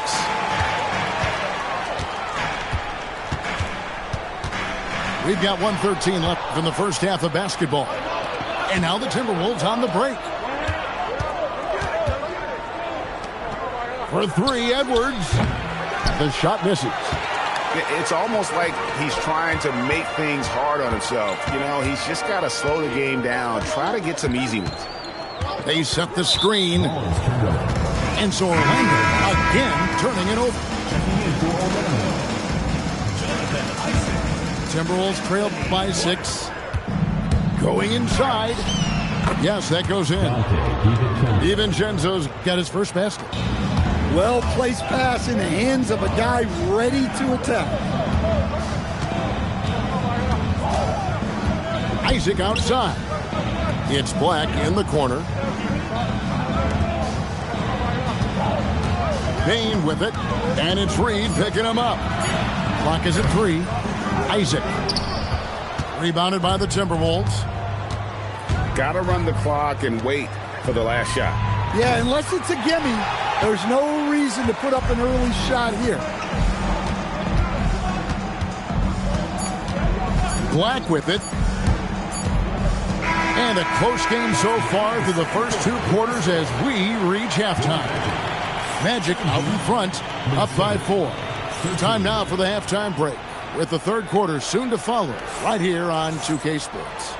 We've got 1:13 left in the first half of basketball. And now the Timberwolves on the break. For three, Edwards. The shot misses. It's almost like he's trying to make things hard on himself. You know, he's just got to slow the game down, try to get some easy ones. They set the screen. And so Orlando again turning it over. Timberwolves trailed by 6. Going inside. Yes, that goes in. DiVincenzo's got his first basket. Well-placed pass in the hands of a guy ready to attack. Isaac outside. It's Black in the corner. Payne with it. And it's Reed picking him up. Clock is at 3. Isaac. Rebounded by the Timberwolves. Got to run the clock and wait for the last shot. Yeah, unless it's a gimme, there's no reason to put up an early shot here. Black with it. And a close game so far through the first 2 quarters as we reach halftime. Magic out in front, up by 4. Time now for the halftime break, with the third quarter soon to follow, right here on 2K Sports.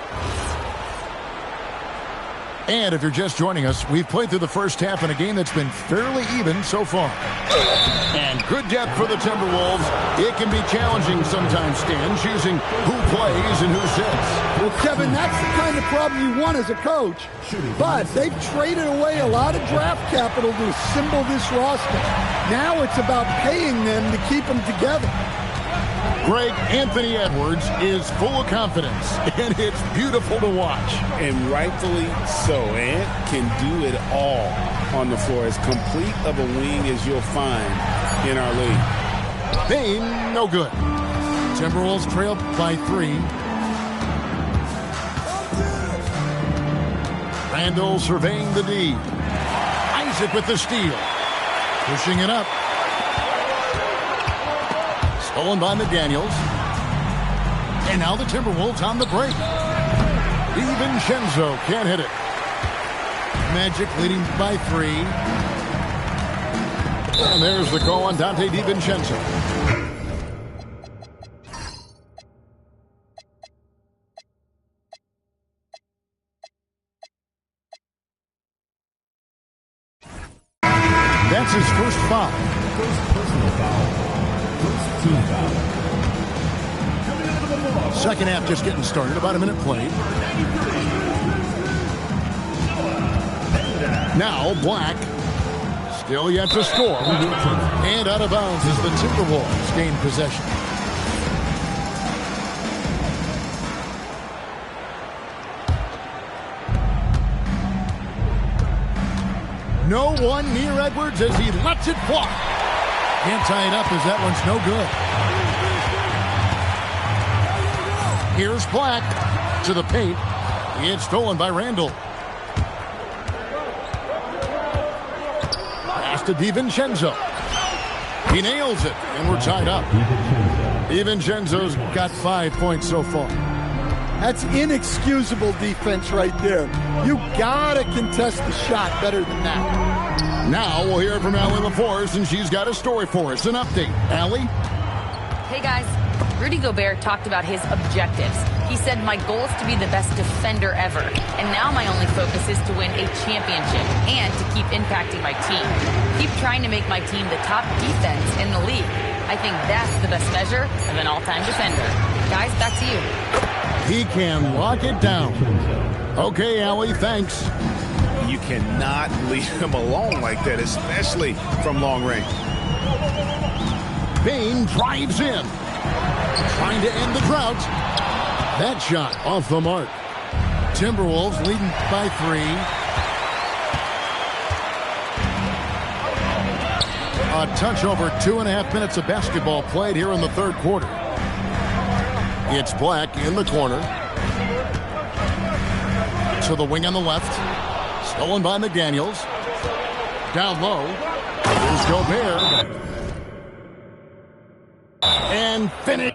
And if you're just joining us, we've played through the first half in a game that's been fairly even so far. And good depth for the Timberwolves. It can be challenging sometimes, Stan, choosing who plays and who sits. Well, Kevin, that's the kind of problem you want as a coach. But they've traded away a lot of draft capital to assemble this roster. Now it's about paying them to keep them together. Greg, Anthony Edwards is full of confidence, and it's beautiful to watch. And rightfully so. Ant can do it all on the floor. As complete of a wing as you'll find in our league. Payne, no good. Timberwolves trail by 3. Randall surveying the D. Isaac with the steal. Pushing it up. Stolen by McDaniels. And now the Timberwolves on the break. DiVincenzo can't hit it. Magic leading by 3. And there's the call on Donte DiVincenzo. That's his first foul. First personal foul. First team foul. Second half just getting started. About a minute played. Now Black. Still yet to score. And out of bounds as the Timberwolves gain possession. No one near Edwards as he lets it fly. Can't tie it up as that one's no good. Here's Black to the paint. It's stolen by Randall. Pass to DiVincenzo. He nails it, and we're tied up. DiVincenzo's got 5 points so far. That's inexcusable defense right there. You gotta contest the shot better than that. Now we'll hear from Allie LaForce, and she's got a story for us. An update. Allie? Hey, guys. Rudy Gobert talked about his objectives. He said, my goal is to be the best defender ever. And now my only focus is to win a championship and to keep impacting my team. Keep trying to make my team the top defense in the league. I think that's the best measure of an all-time defender. Guys, back to you. He can lock it down. Okay, Allie, thanks. You cannot leave him alone like that, especially from long range. Payne drives in. Trying to end the drought. That shot off the mark. Timberwolves leading by 3. A touch over 2.5 minutes of basketball played here in the third quarter. It's Black in the corner. To the wing on the left. Stolen by McDaniels. Down low. Here's Gobert. And finish.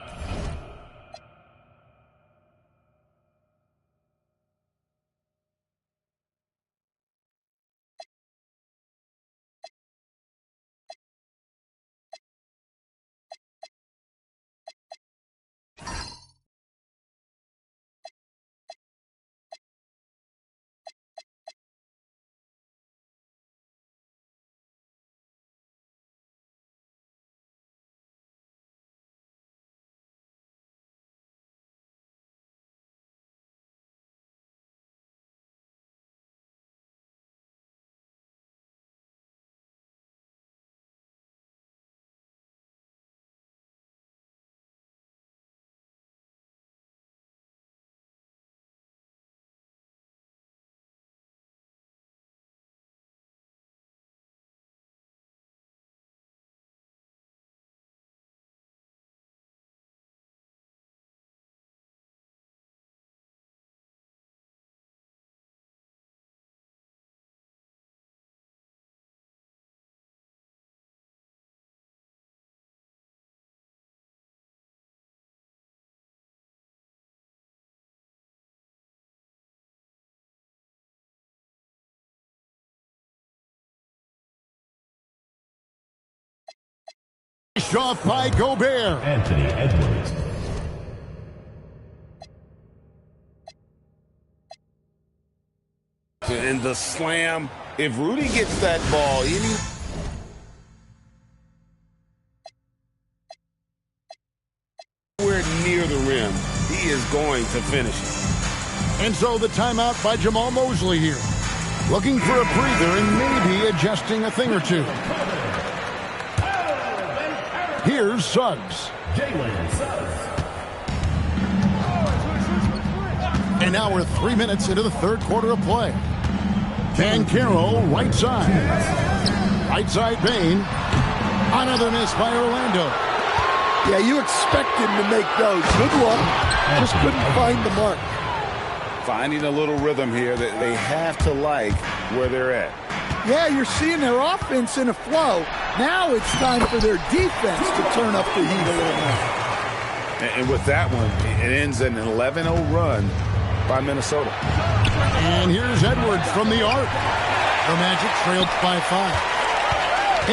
Off by Gobert. Anthony Edwards. And the slam, if Rudy gets that ball anywhere near the rim, he is going to finish it. And so the timeout by Jamal Mosley here. Looking for a breather and maybe adjusting a thing or two. Here's Suggs. Jalen Suggs. And now we're 3 minutes into the third quarter of play. Banchero, right side. Right side, Bane. Another miss by Orlando. Yeah, you expect him to make those. Good luck. Just couldn't find the mark. Finding a little rhythm here that they have to like where they're at. Yeah, you're seeing their offense in a flow. Now it's time for their defense to turn up the heat a little more. And with that one, it ends an 11-0 run by Minnesota. And here's Edwards from the arc. The Magic trailed by 5.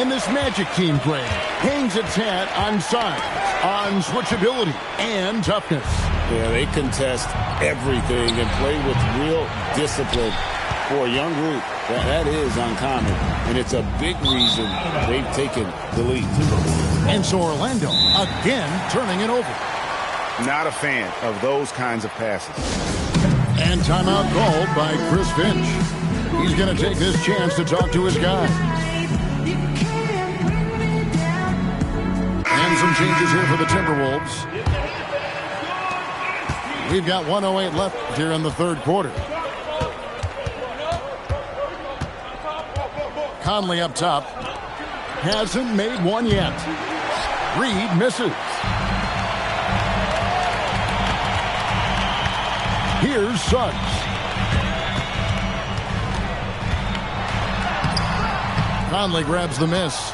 And this Magic team, Greg, hangs its hat on size, on switchability, and toughness. Yeah, they contest everything and play with real discipline. For a young group, that is uncommon, and it's a big reason they've taken the lead. And so Orlando, again, turning it over. Not a fan of those kinds of passes. And timeout called by Chris Finch. He's going to take this chance to talk to his guy. And some changes here for the Timberwolves. We've got 1:08 left here in the third quarter. Conley up top. Hasn't made one yet. Reed misses. Here's Suggs. Conley grabs the miss.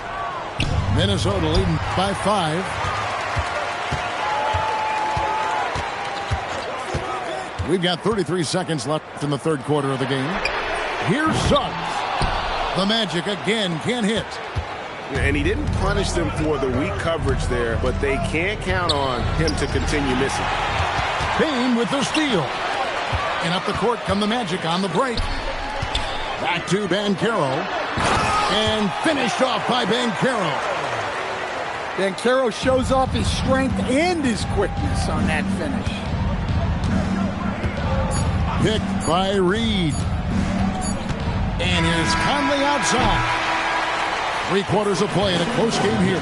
Minnesota leading by 5. We've got 33 seconds left in the third quarter of the game. Here's Suggs. The Magic again can't hit. And he didn't punish them for the weak coverage there, but they can't count on him to continue missing. Payne with the steal. And up the court come the Magic on the break. Back to Banchero. And finished off by Banchero. Banchero shows off his strength and his quickness on that finish. Picked by Reed. And here's Conley outside. 3 quarters of play in a close game here.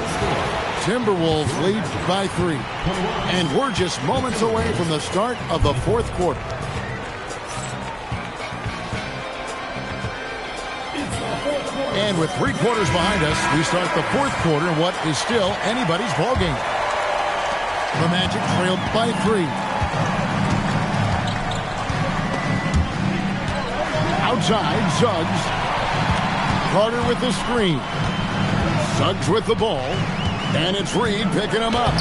Timberwolves lead by 3. And we're just moments away from the start of the fourth quarter. And with 3 quarters behind us, we start the fourth quarter in what is still anybody's ballgame. The Magic trailed by 3. Outside, Suggs. Carter with the screen. Suggs with the ball. And it's Reed picking him up.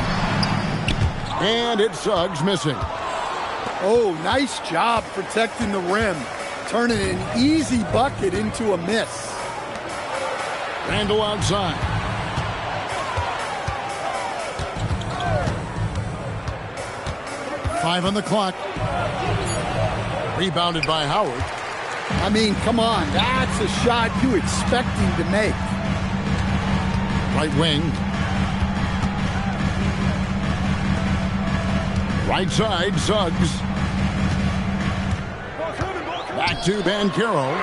And it's Suggs missing. Oh, nice job protecting the rim. Turning an easy bucket into a miss. Randall outside. Five on the clock. Rebounded by Howard. I mean, come on. That's a shot you expect him to make. Right wing. Right side, Suggs. Back to Banchero.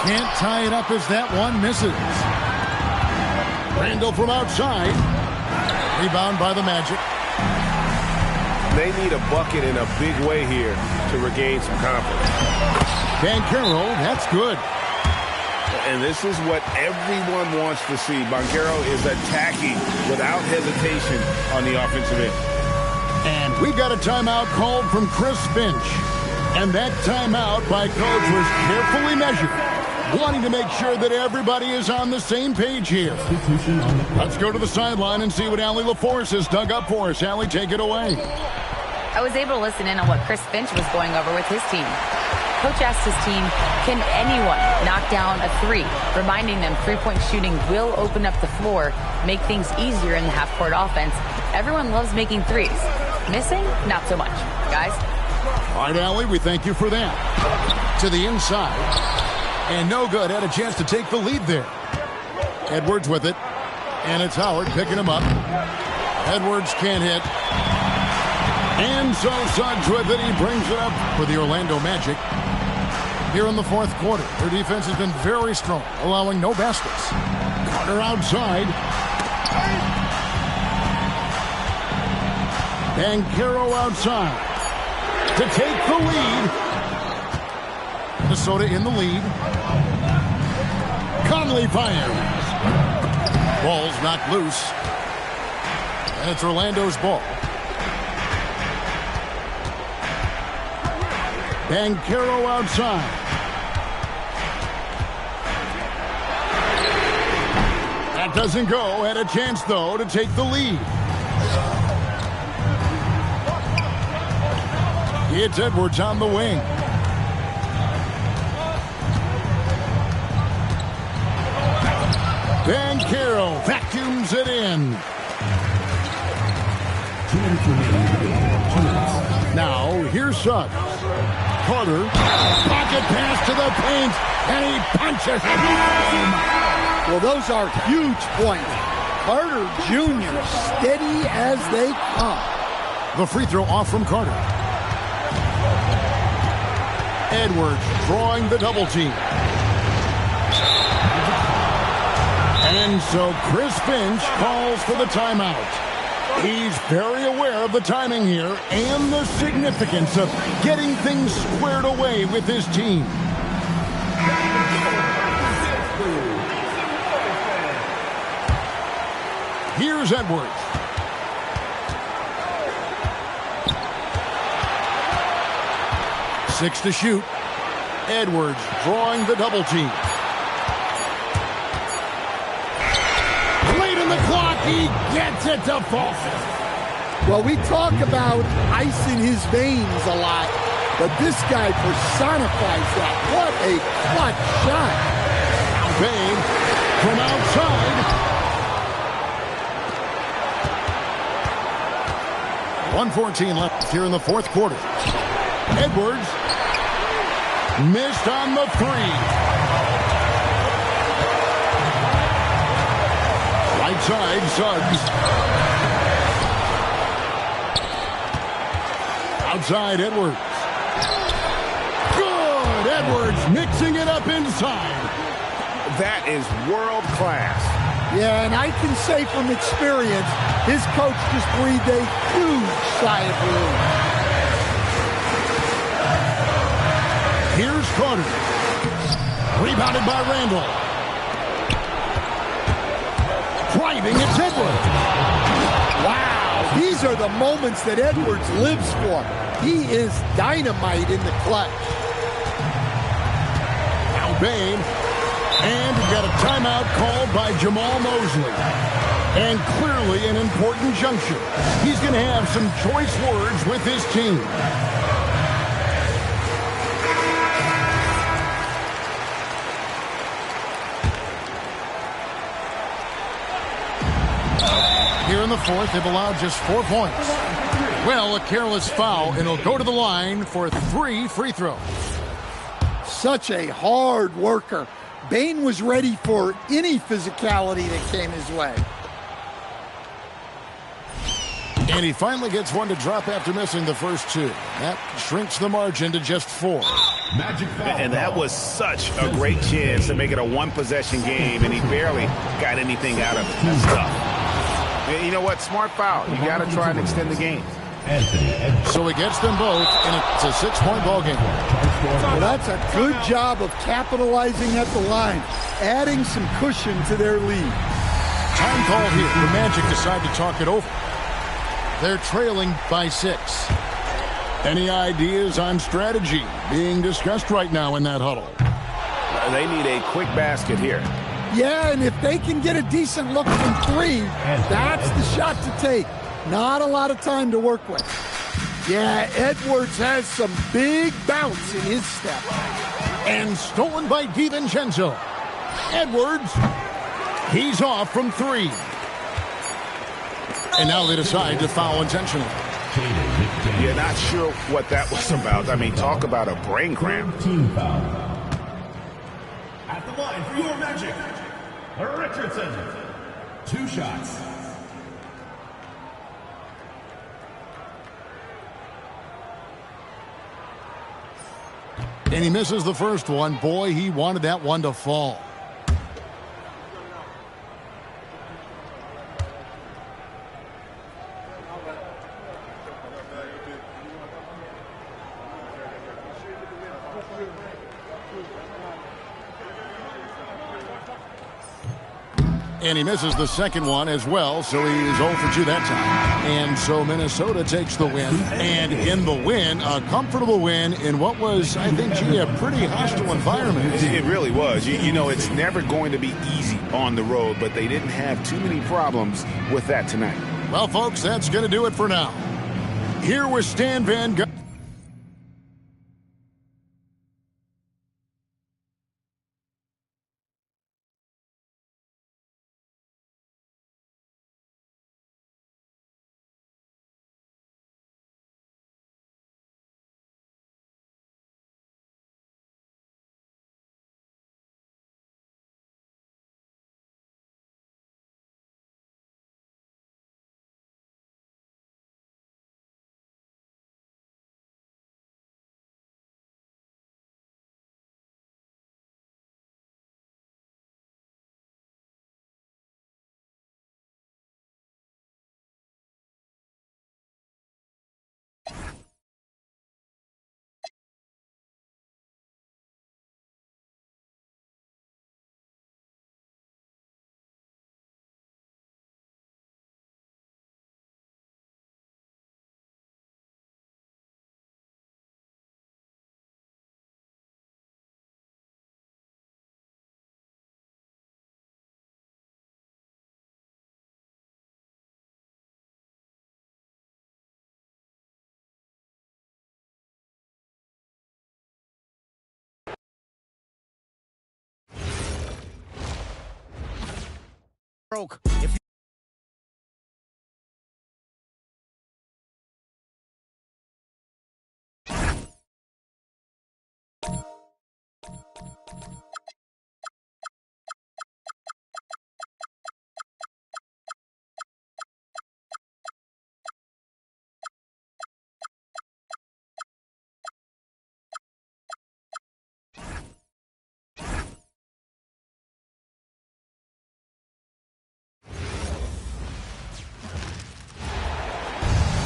Can't tie it up as that one misses. Randall from outside. Rebound by the Magic. They need a bucket in a big way here to regain some confidence. Banchero, that's good. And this is what everyone wants to see. Banchero is attacking without hesitation on the offensive end. And we got a timeout called from Chris Finch. And that timeout by coach was carefully measured, wanting to make sure that everybody is on the same page here. Let's go to the sideline and see what Allie LaForce has dug up for us. Allie, take it away. I was able to listen in on what Chris Finch was going over with his team. Coach asked his team, can anyone knock down a three? Reminding them three-point shooting will open up the floor, make things easier in the half-court offense. Everyone loves making threes. Missing? Not so much. Guys? All right, Allie, we thank you for that. To the inside. And no good. Had a chance to take the lead there. Edwards with it. And it's Howard picking him up. Edwards can't hit. And so Suggs with it. He brings it up for the Orlando Magic. Here in the fourth quarter, their defense has been very strong, allowing no baskets. Carter outside. Banchero outside to take the lead. Minnesota in the lead. Conley fires. Ball's knocked loose. And it's Orlando's ball. Banchero outside. That doesn't go. Had a chance, though, to take the lead. It's Edwards on the wing. Banchero vacuums it in. Now, here's Suggs. Carter, pocket pass to the paint, and he punches it home. Well, those are huge points. Carter Jr. steady as they come. The free throw off from Carter. Edwards drawing the double team. And so Chris Finch calls for the timeout. He's very aware of the timing here and the significance of getting things squared away with his team. Here's Edwards. Six to shoot. Edwards drawing the double team. Late in the clock, he gets it to fall. Well, we talk about ice in his veins a lot, but this guy personifies that. What a clutch shot. Bane from outside. 1:14 left here in the fourth quarter. Edwards missed on the three. Right side, Suggs. Outside, Edwards. Good! Edwards mixing it up inside. That is world class. Yeah, and I can say from experience, his coach just breathed a huge sigh of relief. Here's Carter. Rebounded by Randall. Driving, it's Edwards. Wow, these are the moments that Edwards lives for. He is dynamite in the clutch. Now Bane. And we've got a timeout called by Jamal Mosley. And clearly an important juncture. He's going to have some choice words with his team. Here in the fourth, they've allowed just 4 points. Well, a careless foul, and he'll go to the line for 3 free throws. Such a hard worker. Bane was ready for any physicality that came his way. And he finally gets one to drop after missing the first 2. That shrinks the margin to just 4. And that was such a great chance to make it a one-possession game, and he barely got anything out of it. That's tough. And you know what? Smart foul. You got to try and extend the game. So he gets them both, and it's a 6-point ball game. Well, that's a good job of capitalizing at the line, adding some cushion to their lead. Time call here. The Magic decide to talk it over. They're trailing by 6. Any ideas on strategy being discussed right now in that huddle? They need a quick basket here. Yeah, and if they can get a decent look from 3, that's the shot to take. Not a lot of time to work with. Yeah, Edwards has some big bounce in his step. And stolen by DiVincenzo. Edwards, he's off from 3. And now they decide to foul intentionally. Yeah, not sure what that was about. I mean, talk about a brain cramp. Team foul. At the line for your Magic, Richardson. 2 shots. And he misses the first one. Boy, he wanted that one to fall. And he misses the second one as well, so he's 0 for 2 that time. And so Minnesota takes the win. And in the win, a comfortable win in what was, I think, gee, a pretty hostile environment. It really was. You know, it's never going to be easy on the road, but they didn't have too many problems with that tonight. Well, folks, that's going to do it for now. Here with Stan Van Gundy.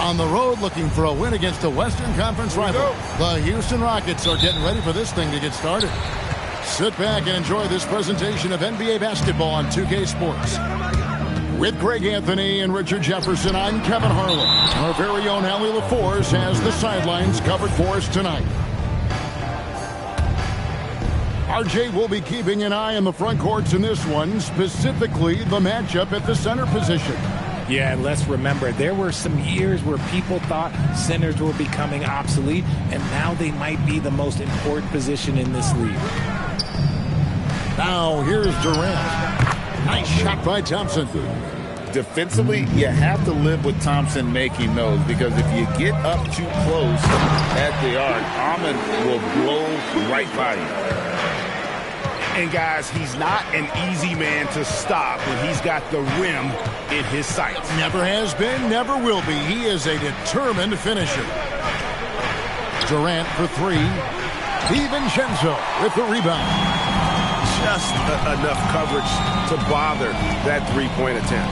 On the road looking for a win against a Western Conference rival. The Houston Rockets are getting ready for this thing to get started. Sit back and enjoy this presentation of NBA basketball on 2K Sports. With Greg Anthony and Richard Jefferson, I'm Kevin Harlan. Our very own Allie LaForce has the sidelines covered for us tonight. RJ will be keeping an eye on the front courts in this one, specifically the matchup at the center position. Yeah, and let's remember, there were some years where people thought centers were becoming obsolete, and now they might be the most important position in this league. Now, here's Durant. Nice shot by Thompson. Defensively, you have to live with Thompson making those, because if you get up too close at the arc, Ahmed will blow right by you. And, guys, he's not an easy man to stop when he's got the rim in his sights. Never has been, never will be. He is a determined finisher. Durant for 3. DiVincenzo with the rebound. Just enough coverage to bother that three-point attempt.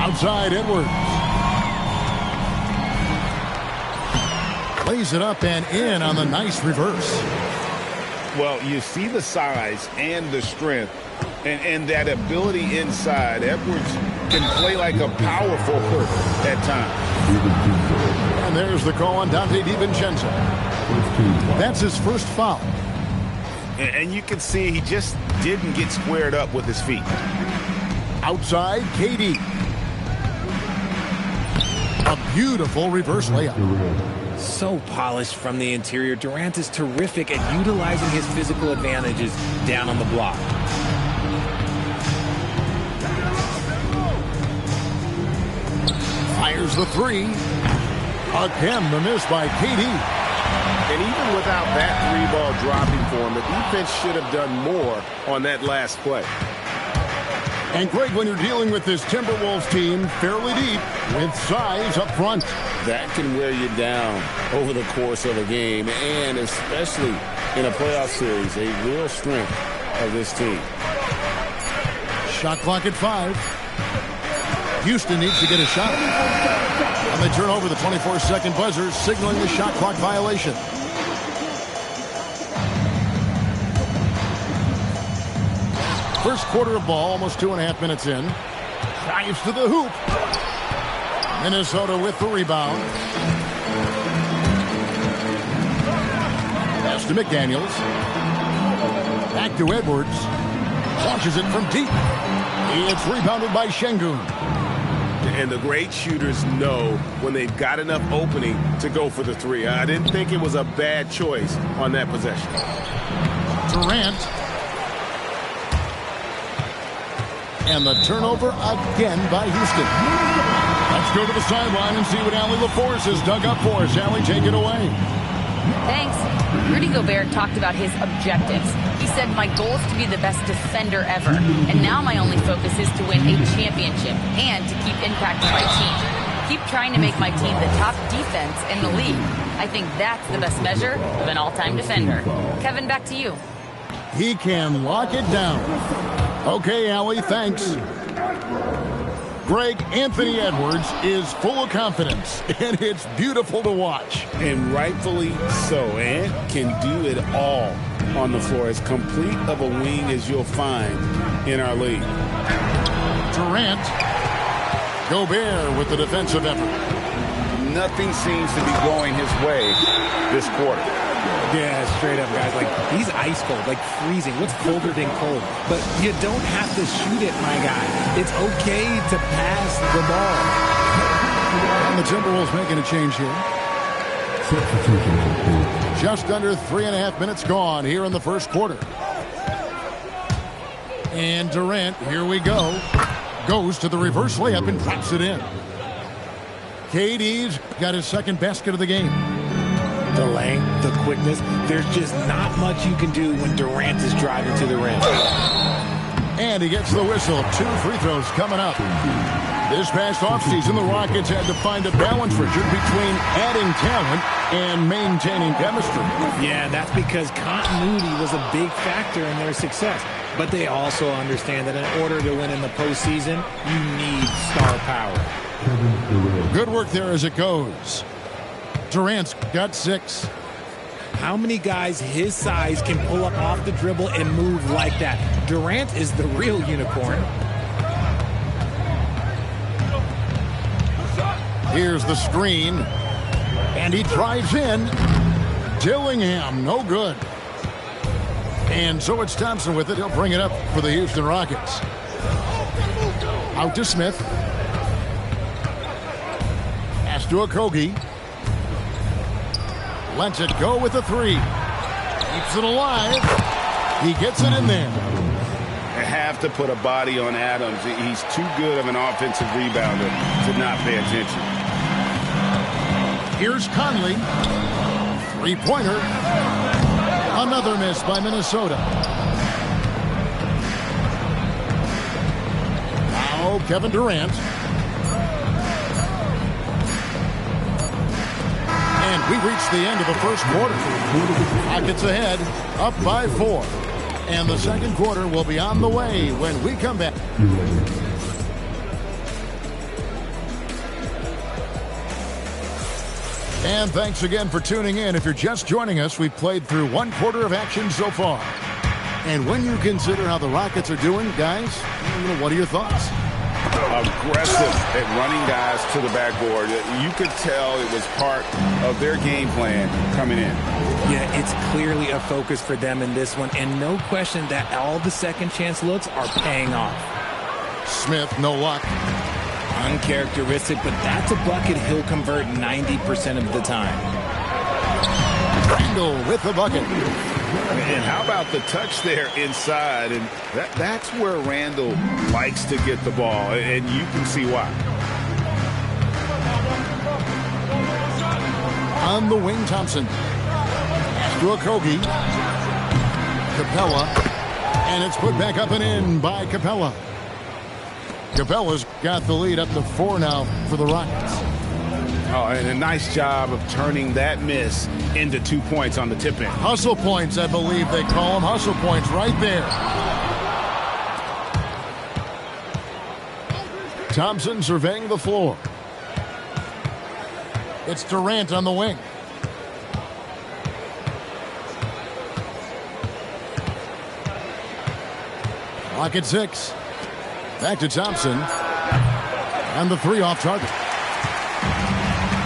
Outside Edwards. Lays it up and in on the nice reverse. Well, you see the size and the strength and that ability inside. Edwards can play like a power forward at times. And there's the call on Donte DiVincenzo. That's his first foul. And you can see he just didn't get squared up with his feet. Outside, KD. A beautiful reverse layup. So polished from the interior. Durant is terrific at utilizing his physical advantages down on the block. Fires the three. Again, the miss by KD. And even without that three-ball dropping for him, the defense should have done more on that last play. And Greg, when you're dealing with this Timberwolves team fairly deep with size up front, that can wear you down over the course of a game, and especially in a playoff series, a real strength of this team. Shot clock at 5. Houston needs to get a shot. And they turn over the 24-second buzzer, signaling the shot clock violation. First quarter of ball, almost 2.5 minutes in. Drives to the hoop. Minnesota with the rebound. Pass to McDaniels. Back to Edwards. Launches it from deep. It's rebounded by Şengün. And the great shooters know when they've got enough opening to go for the three. I didn't think it was a bad choice on that possession. Durant. And the turnover again by Houston. Let's go to the sideline and see what Allie LaForce has dug up for us. Allie, take it away. Thanks. Rudy Gobert talked about his objectives. He said, my goal is to be the best defender ever. And now my only focus is to win a championship and to keep impacting my team. Keep trying to make my team the top defense in the league. I think that's the best measure of an all-time defender. Kevin, back to you. He can lock it down. Okay, Allie, thanks. Greg, Anthony Edwards is full of confidence, and it's beautiful to watch. And rightfully so. Ant can do it all on the floor. As complete of a wing as you'll find in our league. Durant. Gobert with the defensive effort. Nothing seems to be going his way this quarter. Yeah, straight up, guys. Like, he's ice cold, like freezing. What's colder than cold? But you don't have to shoot it, my guy. It's okay to pass the ball. And the Timberwolves making a change here. Just under 3.5 minutes gone here in the first quarter. And Durant, here we go, goes to the reverse layup and drops it in. KD's got his second basket of the game. The length, the quickness, there's just not much you can do when Durant is driving to the rim. And he gets the whistle. 2 free throws coming up. This past offseason, the Rockets had to find a balance, Richard, between adding talent and maintaining chemistry. Yeah, that's because continuity was a big factor in their success. But they also understand that in order to win in the postseason, you need star power. Good work there as it goes. Durant's got 6. How many guys his size can pull up off the dribble and move like that? Durant is the real unicorn. Here's the screen. And he drives in. Dillingham, no good. And so it's Thompson with it. He'll bring it up for the Houston Rockets. Out to Smith. Pass to Okogie. Lets it go with a 3. Keeps it alive. He gets it in there. They have to put a body on Adams. He's too good of an offensive rebounder to not pay attention. Here's Conley. 3-pointer. Another miss by Minnesota. Now Kevin Durant. And we reached the end of the first quarter. Rockets ahead, up by 4. And the second quarter will be on the way when we come back. And thanks again for tuning in. If you're just joining us, we've played through 1 quarter of action so far. And when you consider how the Rockets are doing, guys, what are your thoughts? Aggressive at running guys to the backboard. You could tell it was part of their game plan coming in. Yeah, it's clearly a focus for them in this one, and no question that all the second chance looks are paying off. Smith, no luck. Uncharacteristic, but that's a bucket he'll convert 90% of the time. Randle with the bucket. And how about the touch there inside? And that's where Randle likes to get the ball, and you can see why. On the wing, Thompson. To Okogie. Capella. And it's put back up and in by Capella. Capella's got the lead up to 4 now for the Rockets. Oh, and a nice job of turning that miss into 2 points on the tip-in. Hustle points, I believe they call them. Hustle points right there. Thompson surveying the floor. It's Durant on the wing. Clock at 6. Back to Thompson. And the 3 off target.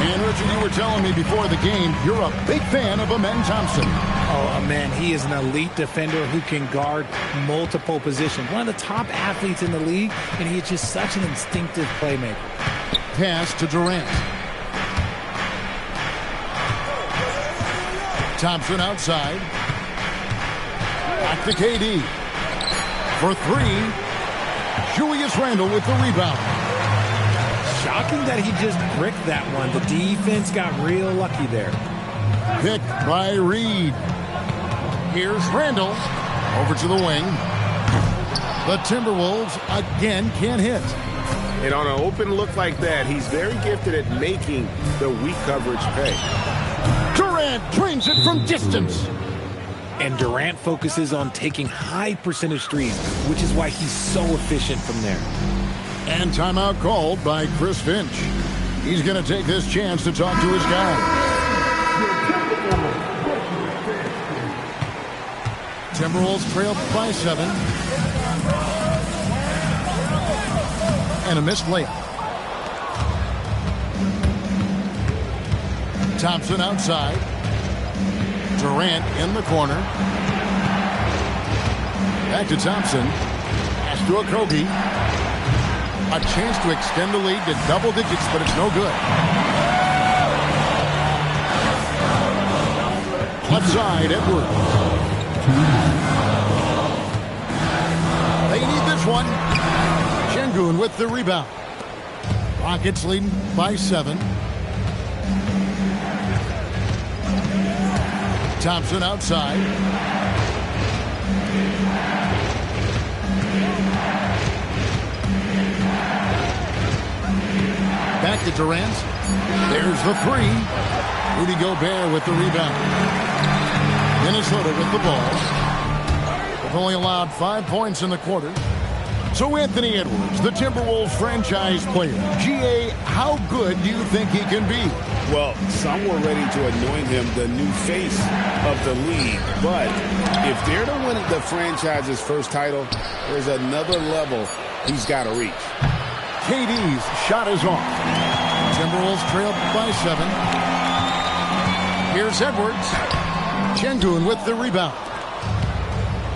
And Richard, you were telling me before the game, you're a big fan of Amen Thompson. Oh, man, he is an elite defender who can guard multiple positions. One of the top athletes in the league, and he is just such an instinctive playmaker. Pass to Durant. Thompson outside. Back to KD. For 3. Julius Randle with the rebound. Shocking that he just bricked that one. The defense got real lucky there. Picked by Reed. Here's Randle. Over to the wing. The Timberwolves again can't hit. And on an open look like that, he's very gifted at making the weak coverage pay. Durant drains it from distance. And Durant focuses on taking high percentage threes, which is why he's so efficient from there. And timeout called by Chris Finch. He's going to take this chance to talk to his guy. Timberwolves trail by 7. And a missed layup. Thompson outside. Durant in the corner. Back to Thompson. Pass to Okogie. A chance to extend the lead to double digits, but it's no good. Left side, Edwards. They need this one. Şengün with the rebound. Rockets leading by 7. Thompson outside. Back to Durant. There's the 3. Rudy Gobert with the rebound. Minnesota with the ball. They've only allowed 5 points in the quarter. So Anthony Edwards, the Timberwolves franchise player. GA, how good do you think he can be? Well, some were ready to anoint him the new face of the league. But if they're to win the franchise's first title, there's another level he's got to reach. KD's shot is off. Timberwolves trail by 7. Here's Edwards. Şengün with the rebound.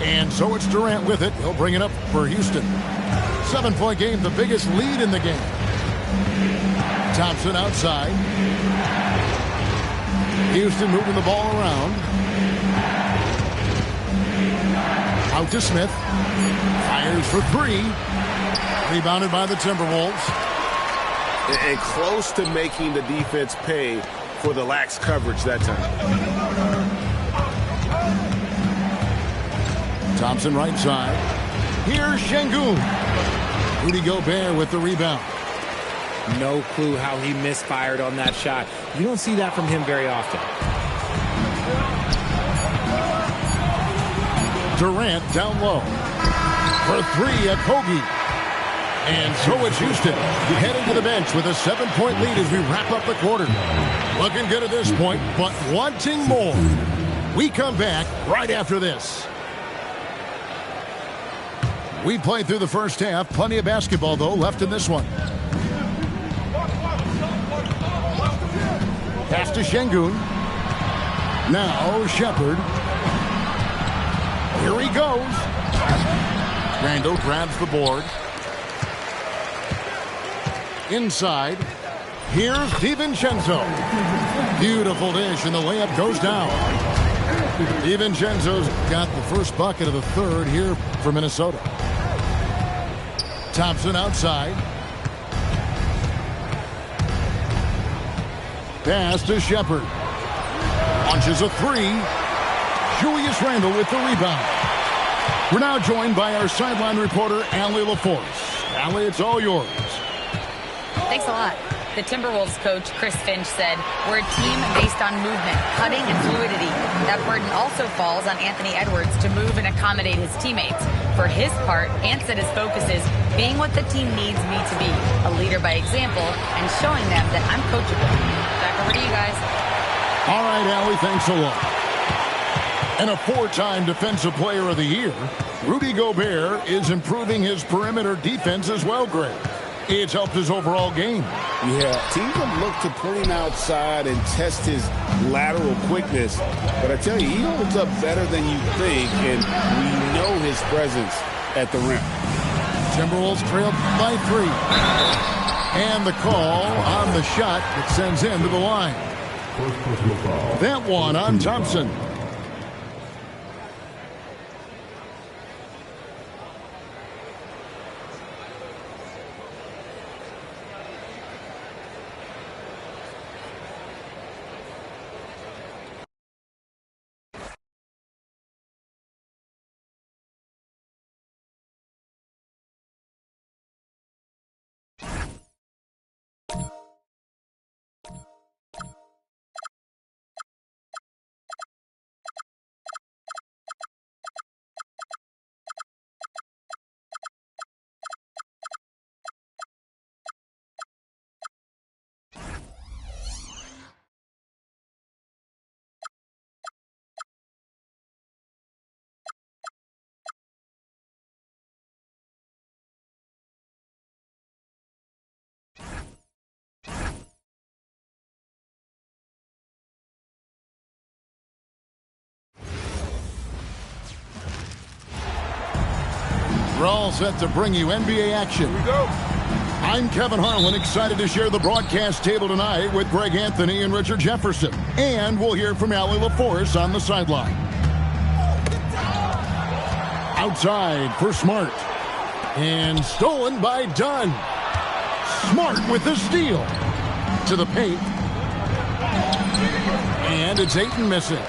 And so it's Durant with it. He'll bring it up for Houston. 7-point game, the biggest lead in the game. Thompson outside. Houston moving the ball around. Out to Smith. Fires for 3. Rebounded by the Timberwolves. And close to making the defense pay for the lax coverage that time. Thompson right side. Here's Şengün. Rudy Gobert with the rebound. No clue how he misfired on that shot. You don't see that from him very often. Durant down low. For 3 at Okogie. And so it's Houston heading to the bench with a 7-point lead as we wrap up the quarter. Looking good at this point, but wanting more. We come back right after this. We played through the first half. Plenty of basketball, though, left in this one. Pass to Şengün. Now Shepherd. Here he goes. Randle grabs the board. Inside. Here's DiVincenzo. Beautiful dish, and the layup goes down. DiVincenzo's got the first bucket of the third here for Minnesota. Thompson outside. Pass to Shepard. Launches a three. Julius Randle with the rebound. We're now joined by our sideline reporter, Allie LaForce. Allie, it's all yours. Thanks a lot. The Timberwolves coach, Chris Finch, said, "We're a team based on movement, cutting, and fluidity. That burden also falls on Anthony Edwards to move and accommodate his teammates. For his part, Ant said his focus is being what the team needs me to be, a leader by example, and showing them that I'm coachable." Back over to you guys. All right, Allie, thanks a lot. And a four-time Defensive Player of the Year, Rudy Gobert is improving his perimeter defense as well, Greg. It's helped his overall game. Yeah, teams have looked to pull him outside and test his lateral quickness. But I tell you, he holds up better than you think, and we know his presence at the rim. Timberwolves trail by 3. And the call on the shot that sends him to the line. That one on Thompson. We're all set to bring you NBA action. Here we go. I'm Kevin Harlan, excited to share the broadcast table tonight with Greg Anthony and Richard Jefferson. And we'll hear from Allie LaForce on the sideline. Outside for Smart. And stolen by Dunn. Smart with the steal. To the paint. And it's Ayton missing.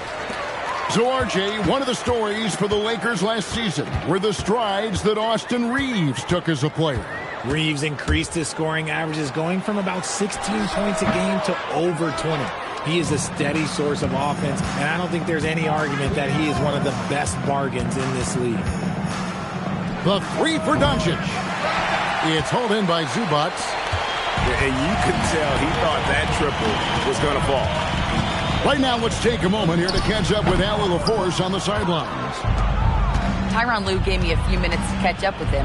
So, RJ, one of the stories for the Lakers last season were the strides that Austin Reeves took as a player. Reeves increased his scoring averages, going from about 16 points a game to over 20. He is a steady source of offense, and I don't think there's any argument that he is one of the best bargains in this league. The three for Doncic. It's hauled in by Zubac. And you could tell he thought that triple was going to fall. Right now, let's take a moment here to catch up with Allie LaForce on the sidelines. Tyronn Lue gave me a few minutes to catch up with him.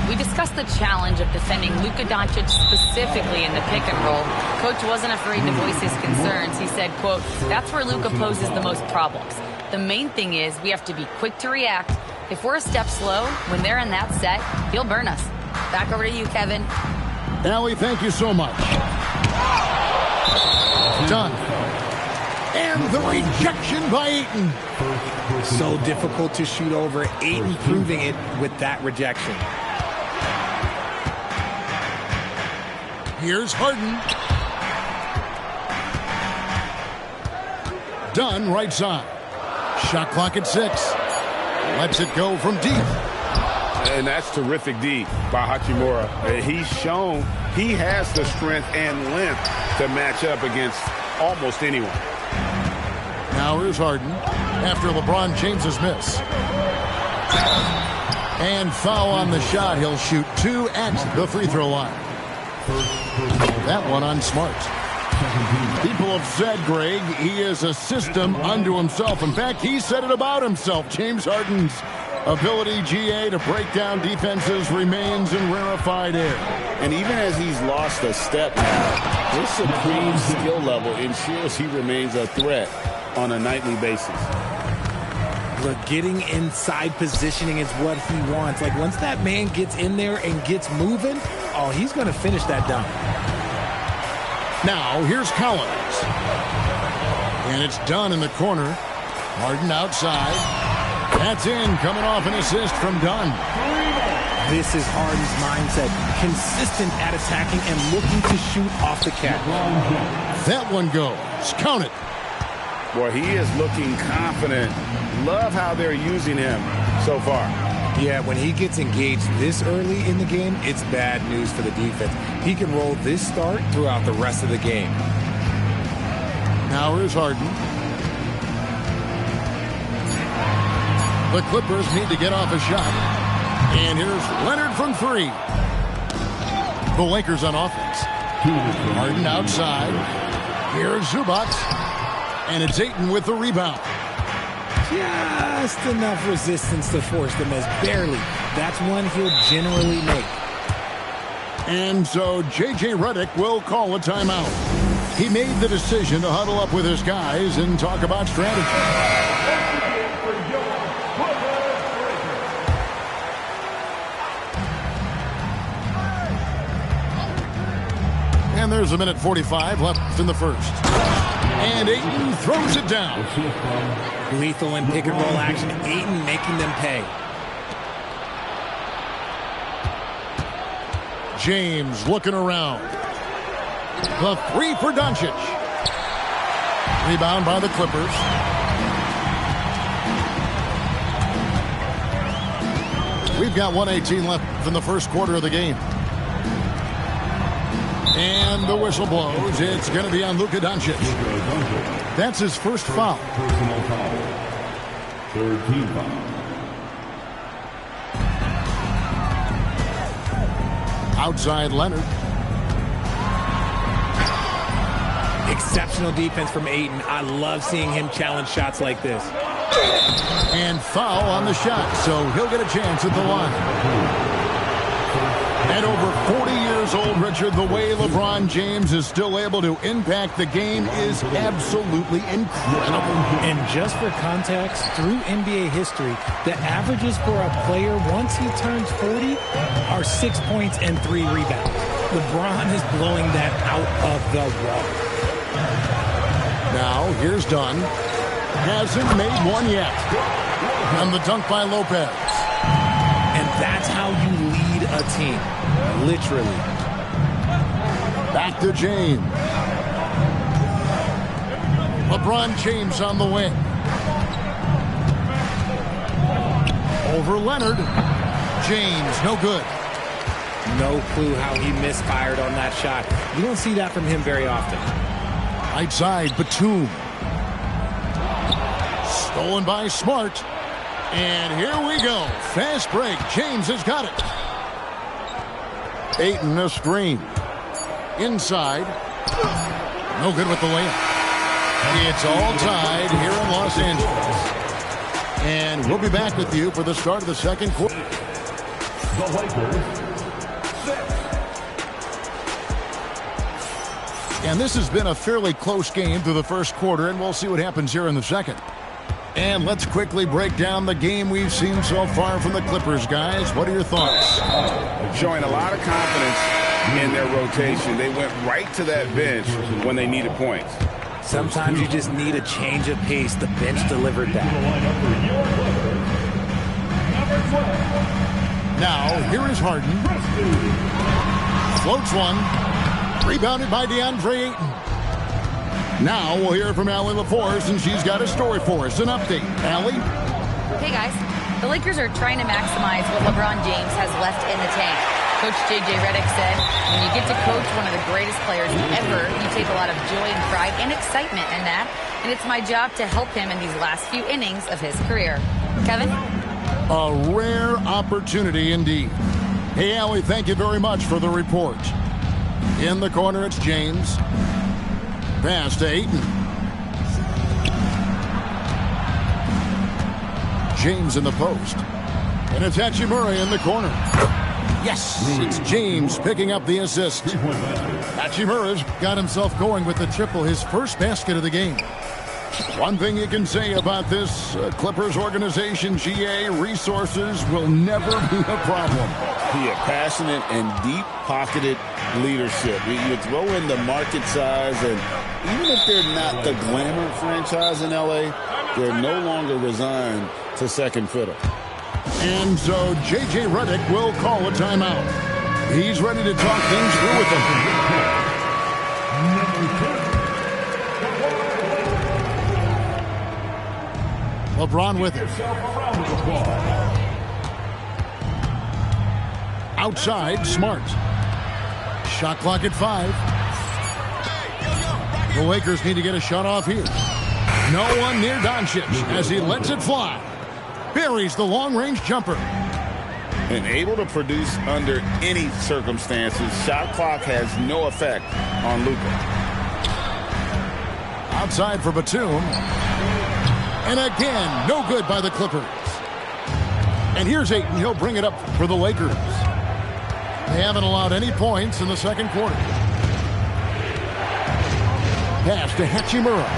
We discussed the challenge of defending Luka Doncic specifically in the pick and roll. Coach wasn't afraid to voice his concerns. He said, quote, "That's where Luka poses the most problems. The main thing is we have to be quick to react. If we're a step slow, when they're in that set, he'll burn us." Back over to you, Kevin. Allie, thank you so much. Done. And the rejection by Ayton. So difficult to shoot over. Ayton proving it with that rejection. Here's Harden. Dunn right side. Shot clock at 6. Lets it go from deep. And that's terrific D by Hachimura. He's shown he has the strength and length to match up against almost anyone. Now here's Harden after LeBron James's miss. And foul on the shot. He'll shoot 2 at the free throw line. That one on Smart. People have said, Greg, he is a system unto himself. In fact, he said it about himself. James Harden's ability, GA, to break down defenses remains in rarefied air. And even as he's lost a step now, his supreme skill level ensures he remains a threat on a nightly basis. but getting inside positioning is what he wants. Like, once that man gets in there and gets moving, oh, he's going to finish that dunk. Now, here's Collins. And it's done in the corner. Harden outside. That's in, coming off an assist from Dunn. This is Harden's mindset. Consistent at attacking and looking to shoot off the catch. That one goes. Count it. Well, he is looking confident. Love how they're using him so far. Yeah, when he gets engaged this early in the game, it's bad news for the defense. He can roll this start throughout the rest of the game. Now here's Harden. The Clippers need to get off a shot. And here's Leonard from three. The Lakers on offense. Harden outside. Here's Zubac. And it's Ayton with the rebound. Just enough resistance to force the miss. Barely. That's one he'll generally make. And so J.J. Redick will call a timeout. He made the decision to huddle up with his guys and talk about strategy. And there's a minute 45 left in the first. And Ayton throws it down. Lethal in pick and roll action. Ayton making them pay. James looking around. The three for Doncic. Rebound by the Clippers. We've got 1:18 left in the first quarter of the game. And the whistle blows. It's going to be on Luka Doncic. That's his first foul. Personal foul. Third team foul. Outside Leonard. Exceptional defense from Ayton. I love seeing him challenge shots like this. And foul on the shot, so he'll get a chance at the line. At over 40 years old, Richard, the way LeBron James is still able to impact the game is absolutely incredible. And just for context, through NBA history, the averages for a player once he turns 40 are 6 points and 3 rebounds. LeBron is blowing that out of the water. Now, here's Dunn. Hasn't made one yet. And the dunk by Lopez. And that's how you lead a team. Literally. Back to James. LeBron James on the wing. Over Leonard. James, no good. No clue how he misfired on that shot. You don't see that from him very often. Right side, Batum. Stolen by Smart. And here we go. Fast break. James has got it. Ayton a screen. Inside. No good with the layup. It's all tied here in Los Angeles. And we'll be back with you for the start of the second quarter. The Lakers, 6. And this has been a fairly close game through the first quarter, and we'll see what happens here in the second. And let's quickly break down the game we've seen so far from the Clippers, guys. What are your thoughts? Showing a lot of confidence in their rotation. They went right to that bench when they needed points. Sometimes you just need a change of pace. The bench delivered that. Now, here is Harden. Floats one. Rebounded by DeAndre Ayton. Now we'll hear from Allie LaForce, and she's got a story for us. An update. Allie? Hey, guys. The Lakers are trying to maximize what LeBron James has left in the tank. Coach J.J. Redick said, when you get to coach one of the greatest players ever, you take a lot of joy and pride and excitement in that, and it's my job to help him in these last few innings of his career. Kevin? A rare opportunity indeed. Hey, Allie, thank you very much for the report. In the corner, it's James. Pass to Ayton. James in the post. And it's Hachimura in the corner. Yes, it's James picking up the assist. Hachimura's got himself going with the triple, his first basket of the game. One thing you can say about this Clippers organization, GA, resources will never be a problem. Yeah, passionate and deep-pocketed leadership. You throw in the market size, and even if they're not the glamour franchise in L.A., they're no longer resigned to second fiddle. And so J.J. Redick will call a timeout. He's ready to talk things through with them. LeBron with it. Outside, Smart. Shot clock at 5. The Lakers need to get a shot off here. No one near Doncic as he lets it fly. Buries the long-range jumper. And able to produce under any circumstances. Shot clock has no effect on Luka. Outside for Batum. And again, no good by the Clippers. And here's Ayton. He'll bring it up for the Lakers. They haven't allowed any points in the second quarter. Pass to Hachimura.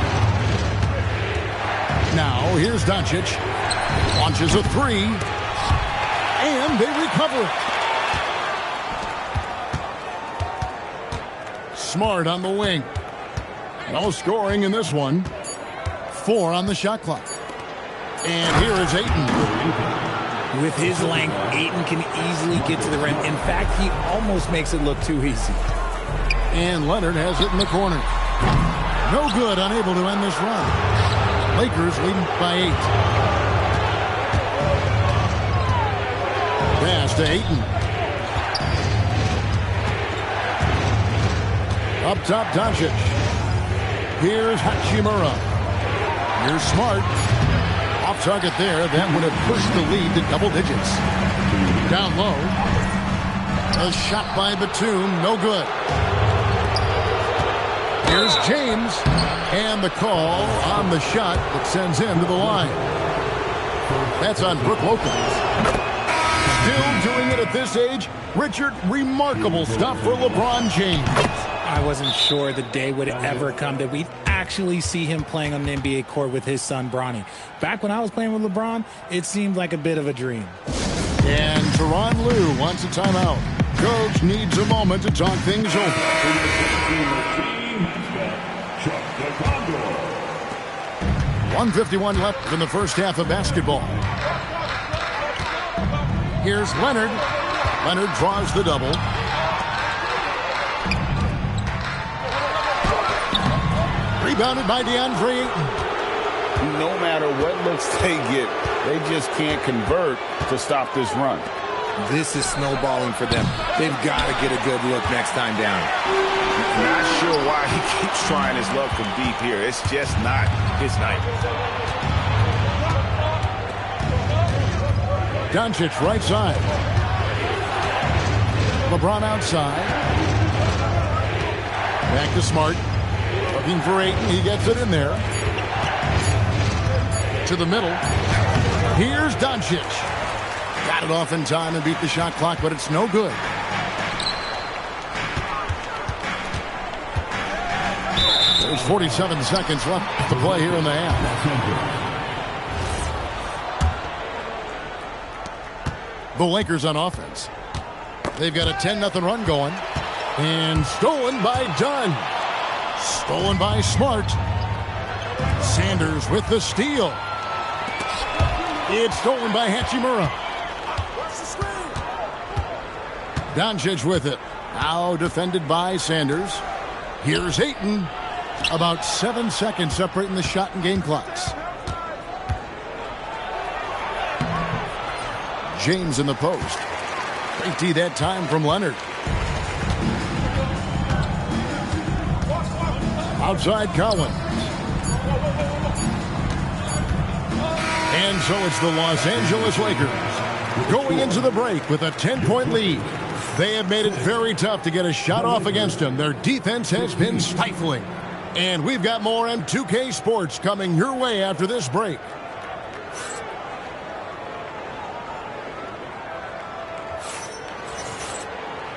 Now, here's Doncic. Launches a 3. And they recover it. Smart on the wing. No scoring in this one. 4 on the shot clock. And here is Ayton. With his length, Ayton can easily get to the rim. In fact, he almost makes it look too easy. And Leonard has it in the corner. No good, unable to end this run. Lakers leading by 8. Pass to Ayton. Up top, Doncic. Here's Hachimura. Here's Smart. Off target there. That would have pushed the lead to double digits. Down low. A shot by Batum. No good. Here's James. And the call on the shot that sends him to the line. That's on Brook Lopez. Still doing it at this age. Richard, remarkable stuff for LeBron James. I wasn't sure the day would ever come that we'd actually see him playing on an NBA court with his son, Bronny. Back when I was playing with LeBron, it seemed like a bit of a dream. And Tyronn Lue wants a timeout. Coach needs a moment to talk things over. 1:51 left in the first half of basketball. Here's Leonard. Leonard draws the double. Rebounded by DeAndre Ayton. No matter what looks they get, they just can't convert to stop this run. This is snowballing for them. They've got to get a good look next time down. Not sure why he keeps trying his luck from deep here. It's just not his night. Doncic right side. LeBron outside. Back to Smart. Looking for Ayton. He gets it in there. To the middle. Here's Doncic. Got it off in time and beat the shot clock, but it's no good. There's 47 seconds left to play here in the half. The Lakers on offense. They've got a 10-0 run going. And stolen by Dunn. Stolen by Smart. Sanders with the steal. It's stolen by Hachimura. Doncic with it. Now defended by Sanders. Here's Ayton. About 7 seconds separating the shot and game clocks. James in the post. Great D that time from Leonard. Outside Collins. And so it's the Los Angeles Lakers going into the break with a 10-point lead. They have made it very tough to get a shot off against them. Their defense has been stifling. And we've got more M2K Sports coming your way after this break.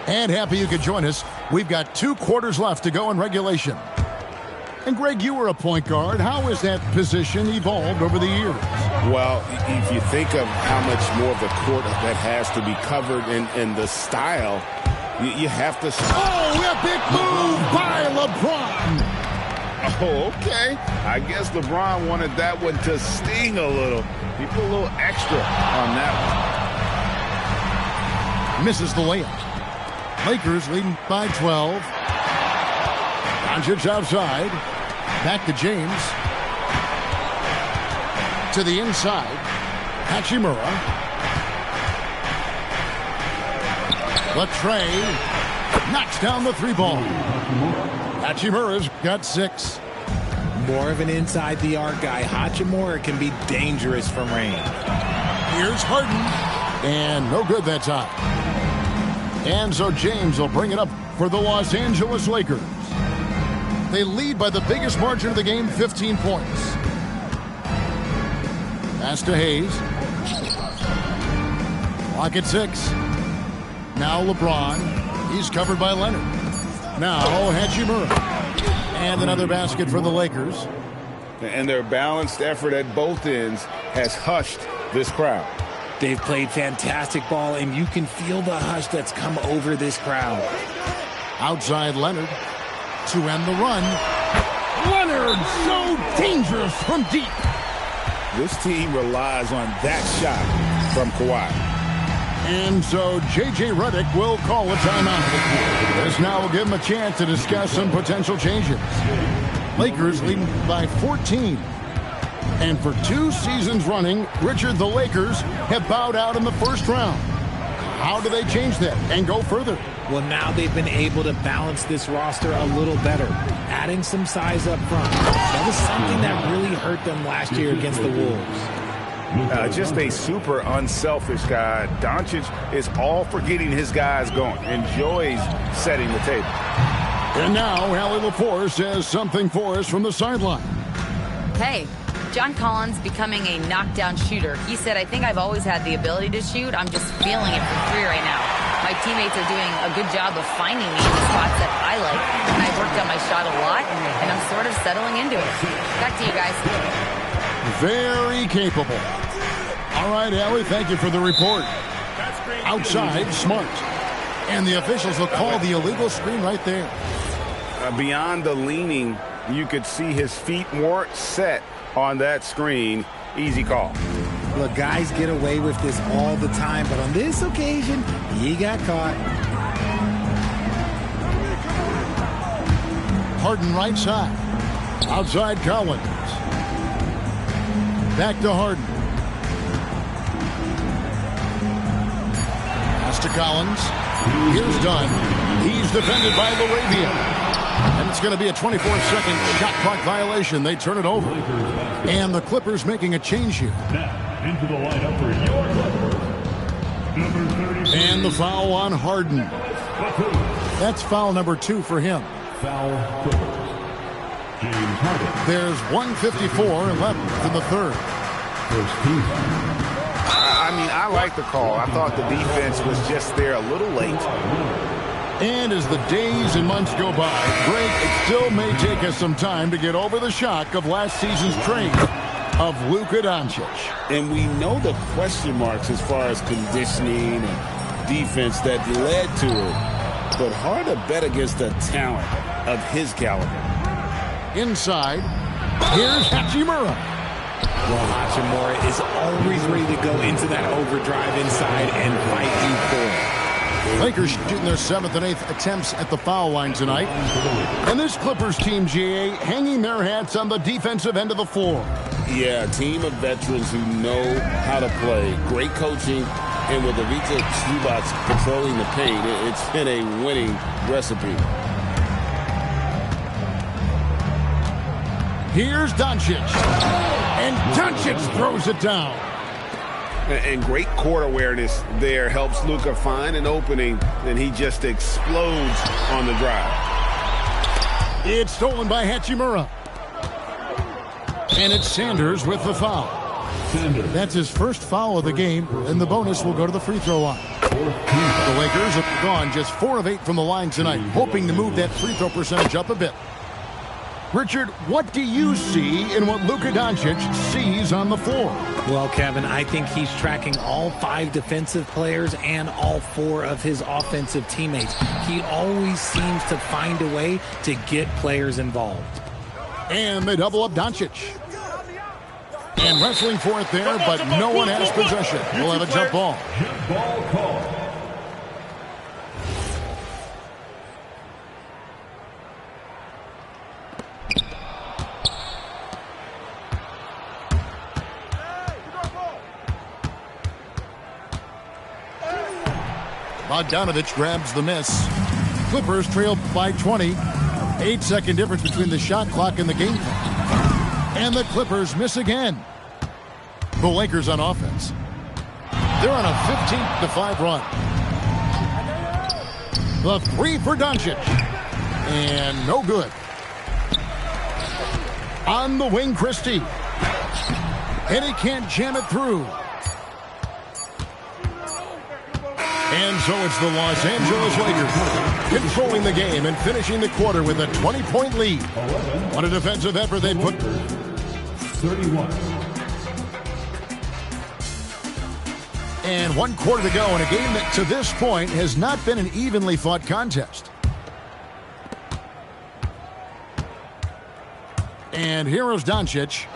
And happy you could join us. We've got 2 quarters left to go in regulation. And Greg, you were a point guard. How has that position evolved over the years? Well, if you think of how much more of the court that has to be covered and the style, you have to... Oh, epic move by LeBron. Oh, okay. I guess LeBron wanted that one to sting a little. He put a little extra on that one. Misses the layup. Lakers leading by 12. Doncic outside. Back to James. To the inside. Hachimura. Latrey knocks down the three ball. Hachimura's got 6. More of an inside the arc guy. Hachimura can be dangerous from range. Here's Harden. And no good that time. And so James will bring it up for the Los Angeles Lakers. They lead by the biggest margin of the game, 15 points. Pass to Hayes. Clock at 6. Now LeBron. He's covered by Leonard. Now Hachimura. And another basket for the Lakers. And their balanced effort at both ends has hushed this crowd. They've played fantastic ball, and you can feel the hush that's come over this crowd. Outside Leonard to end the run. Leonard, so dangerous from deep. This team relies on that shot from Kawhi. And so J.J. Redick will call a timeout. This now will give him a chance to discuss some potential changes. Lakers leading by 14. And for 2 seasons running, Richard, the Lakers have bowed out in the first round. How do they change that and go further? Well, now they've been able to balance this roster a little better, adding some size up front. That was something that really hurt them last year against the Wolves. Just a super unselfish guy. Doncic is all for getting his guys going. Enjoys setting the table. And now, Allie LaForce says something for us from the sideline. Hey, John Collins becoming a knockdown shooter. He said, I think I've always had the ability to shoot. I'm just feeling it from 3 right now. My teammates are doing a good job of finding me in the spots that I like. And I've worked on my shot a lot, and I'm sort of settling into it. Back to you guys. Very capable. All right, Allie, thank you for the report. Outside, Smart. And the officials will call the illegal screen right there. Beyond the leaning, you could see his feet weren't set on that screen. Easy call. Look, guys get away with this all the time, but on this occasion, he got caught. Harden right side. Outside Collins. Back to Harden. Pass to Collins. Here's Dunn. He's defended by LaRavia. And it's going to be a 24-second shot clock violation. They turn it over. And the Clippers making a change here. Into the lineup for your Clippers, number 33. And the foul on Harden. That's foul number 2 for him. Foul Clippers. James Harden. There's 1:54 left in the third. First team. I mean, I like the call. I thought the defense was just there a little late. And as the days and months go by, Greg, it still may take us some time to get over the shock of last season's trade of Luka Doncic. And we know the question marks as far as conditioning and defense that led to it. But hard to bet against the talent of his caliber. Inside, here's Hachimura. Well, Hachimura is always ready to go into that overdrive inside and fight you for it. Lakers shooting their 7th and 8th attempts at the foul line tonight. And this Clippers team, GA, hanging their hats on the defensive end of the floor. Yeah, a team of veterans who know how to play. Great coaching. And with Ivica Zubac controlling the paint, it's been a winning recipe. Here's Doncic. And Doncic throws it down. And great court awareness there helps Luka find an opening, and he just explodes on the drive. It's stolen by Hachimura. And it's Sanders with the foul. That's his first foul of the game, and the bonus will go to the free throw line. The Lakers have gone just 4 of 8 from the line tonight, hoping to move that free throw percentage up a bit. Richard, what do you see in what Luka Doncic sees on the floor? Well, Kevin, I think he's tracking all 5 defensive players and all 4 of his offensive teammates. He always seems to find a way to get players involved. And they double up Doncic. And wrestling for it there, but no one has possession. We'll have a jump ball. Jump ball call. Bogdanovich grabs the miss. Clippers trail by 20. 8-second difference between the shot clock and the game clock. And the Clippers miss again. The Lakers on offense. They're on a 15-5 run. The 3 for Doncic. And no good. On the wing, Christie. And he can't jam it through. And so it's the Los Angeles Lakers controlling the game and finishing the quarter with a 20-point lead. What a defensive effort they put. 31. And 1 quarter to go in a game that to this point has not been an evenly fought contest. And here is Doncic.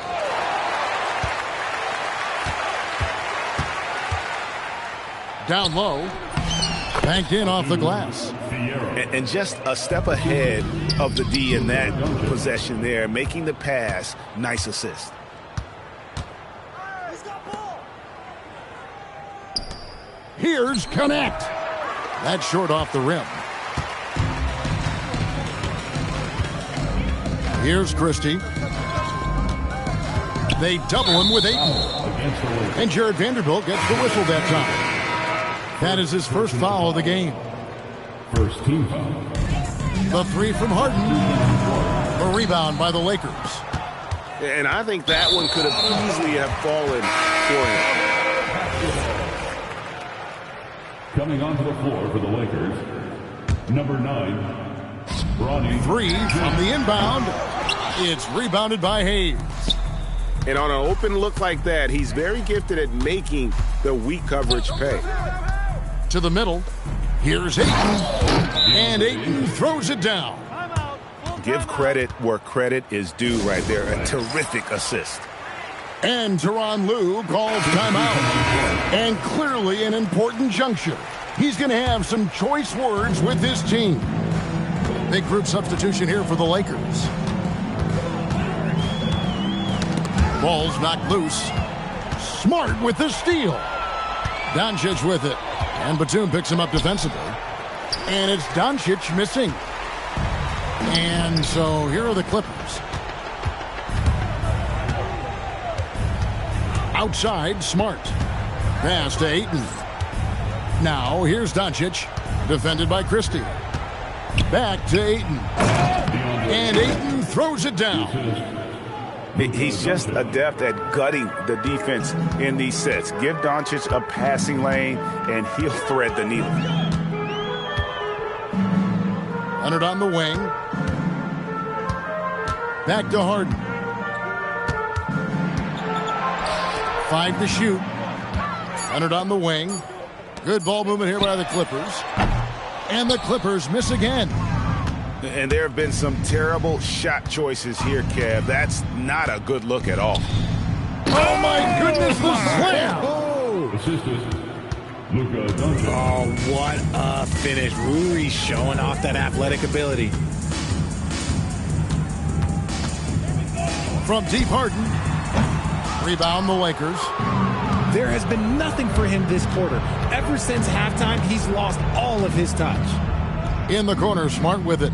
Down low. Banked in off the glass. And just a step ahead of the D in that possession there, making the pass. Nice assist. Here's Connect. That's short off the rim. Here's Christie. They double him with Ayton. And Jared Vanderbilt gets the whistle that time. That is his first foul of the game. First team foul. The 3 from Harden. The rebound by the Lakers. And I think that one could have easily have fallen for him. Coming onto the floor for the Lakers, number 9, Bronny. 3 from the inbound. It's rebounded by Hayes. And on an open look like that, he's very gifted at making the weak coverage pay. To the middle. Here's Ayton. And Ayton throws it down. Give credit where credit is due right there. A terrific assist. And Tyronn Lue calls timeout. And clearly an important juncture. He's going to have some choice words with his team. Big group substitution here for the Lakers. Ball's knocked loose. Smart with the steal. Doncic with it. And Batum picks him up defensively. And it's Doncic missing. And so here are the Clippers. Outside, Smart. Pass to Ayton. Now here's Doncic. Defended by Christie. Back to Ayton. And Ayton throws it down. He's just adept at gutting the defense in these sets. Give Doncic a passing lane, and he'll thread the needle. Leonard on the wing. Back to Harden. 5 to shoot. Leonard on the wing. Good ball movement here by the Clippers. And the Clippers miss again. And there have been some terrible shot choices here, Kev. That's not a good look at all. Oh, my goodness, the slam! Assistant, Luka Doncic. Oh, what a finish. Rui showing off that athletic ability. From deep, Harden. Rebound the Lakers. There has been nothing for him this quarter. Ever since halftime, he's lost all of his touch. In the corner, Smart with it.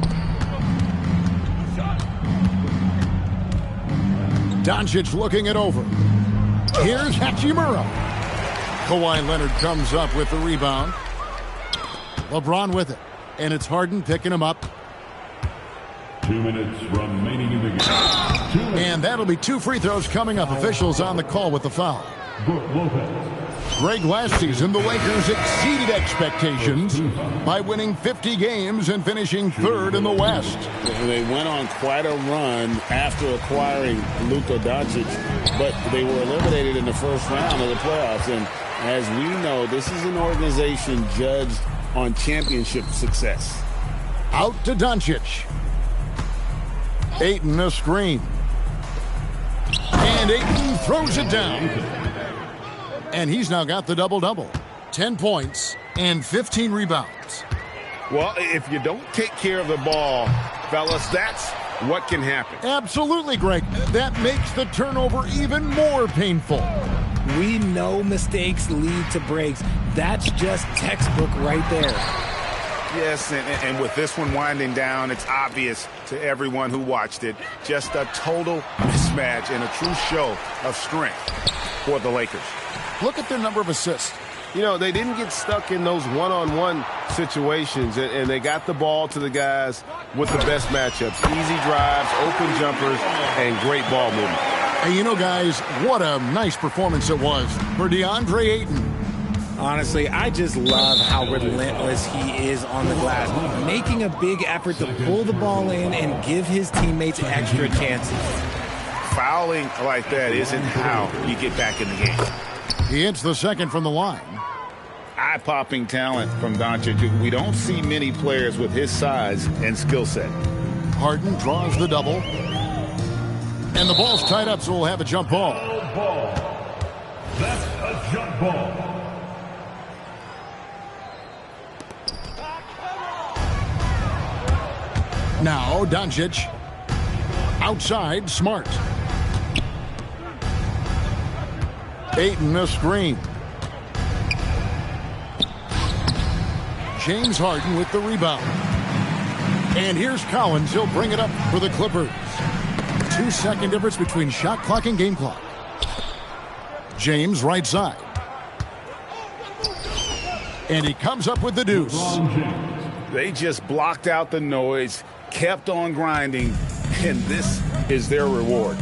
Doncic looking it over. Here's Hachimura. Kawhi Leonard comes up with the rebound. LeBron with it. And it's Harden picking him up. 2 minutes remaining in the game. And that'll be 2 free throws coming up. Officials on the call with the foul. Brook Lopez. Greg, last season, the Lakers exceeded expectations by winning 50 games and finishing third in the West. They went on quite a run after acquiring Luka Doncic, but they were eliminated in the first round of the playoffs. And as we know, this is an organization judged on championship success. Out to Doncic. Ayton a screen. And Ayton throws it down. And he's now got the double-double. 10 points and 15 rebounds. Well, if you don't take care of the ball, fellas, that's what can happen. Absolutely, Greg. That makes the turnover even more painful. We know mistakes lead to breaks. That's just textbook right there. Yes, and with this one winding down, it's obvious to everyone who watched it. Just a total mismatch and a true show of strength for the Lakers. Look at their number of assists. You know, they didn't get stuck in those one-on-one situations, and they got the ball to the guys with the best matchups. Easy drives, open jumpers, and great ball movement. And you know, guys, what a nice performance it was for DeAndre Ayton. Honestly, I just love how relentless he is on the glass, making a big effort to pull the ball in and give his teammates extra chances. Fouling like that isn't how you get back in the game. He hits the second from the line. Eye-popping talent from Doncic. We don't see many players with his size and skill set. Harden draws the double. And the ball's tied up, so we'll have a jump ball. That's a jump ball. Now, Doncic. Outside, Smart. Ayton a screen. James Harden with the rebound. And here's Collins. He'll bring it up for the Clippers. 2-second difference between shot clock and game clock. James right side. And he comes up with the deuce. They just blocked out the noise, kept on grinding, and this is their reward.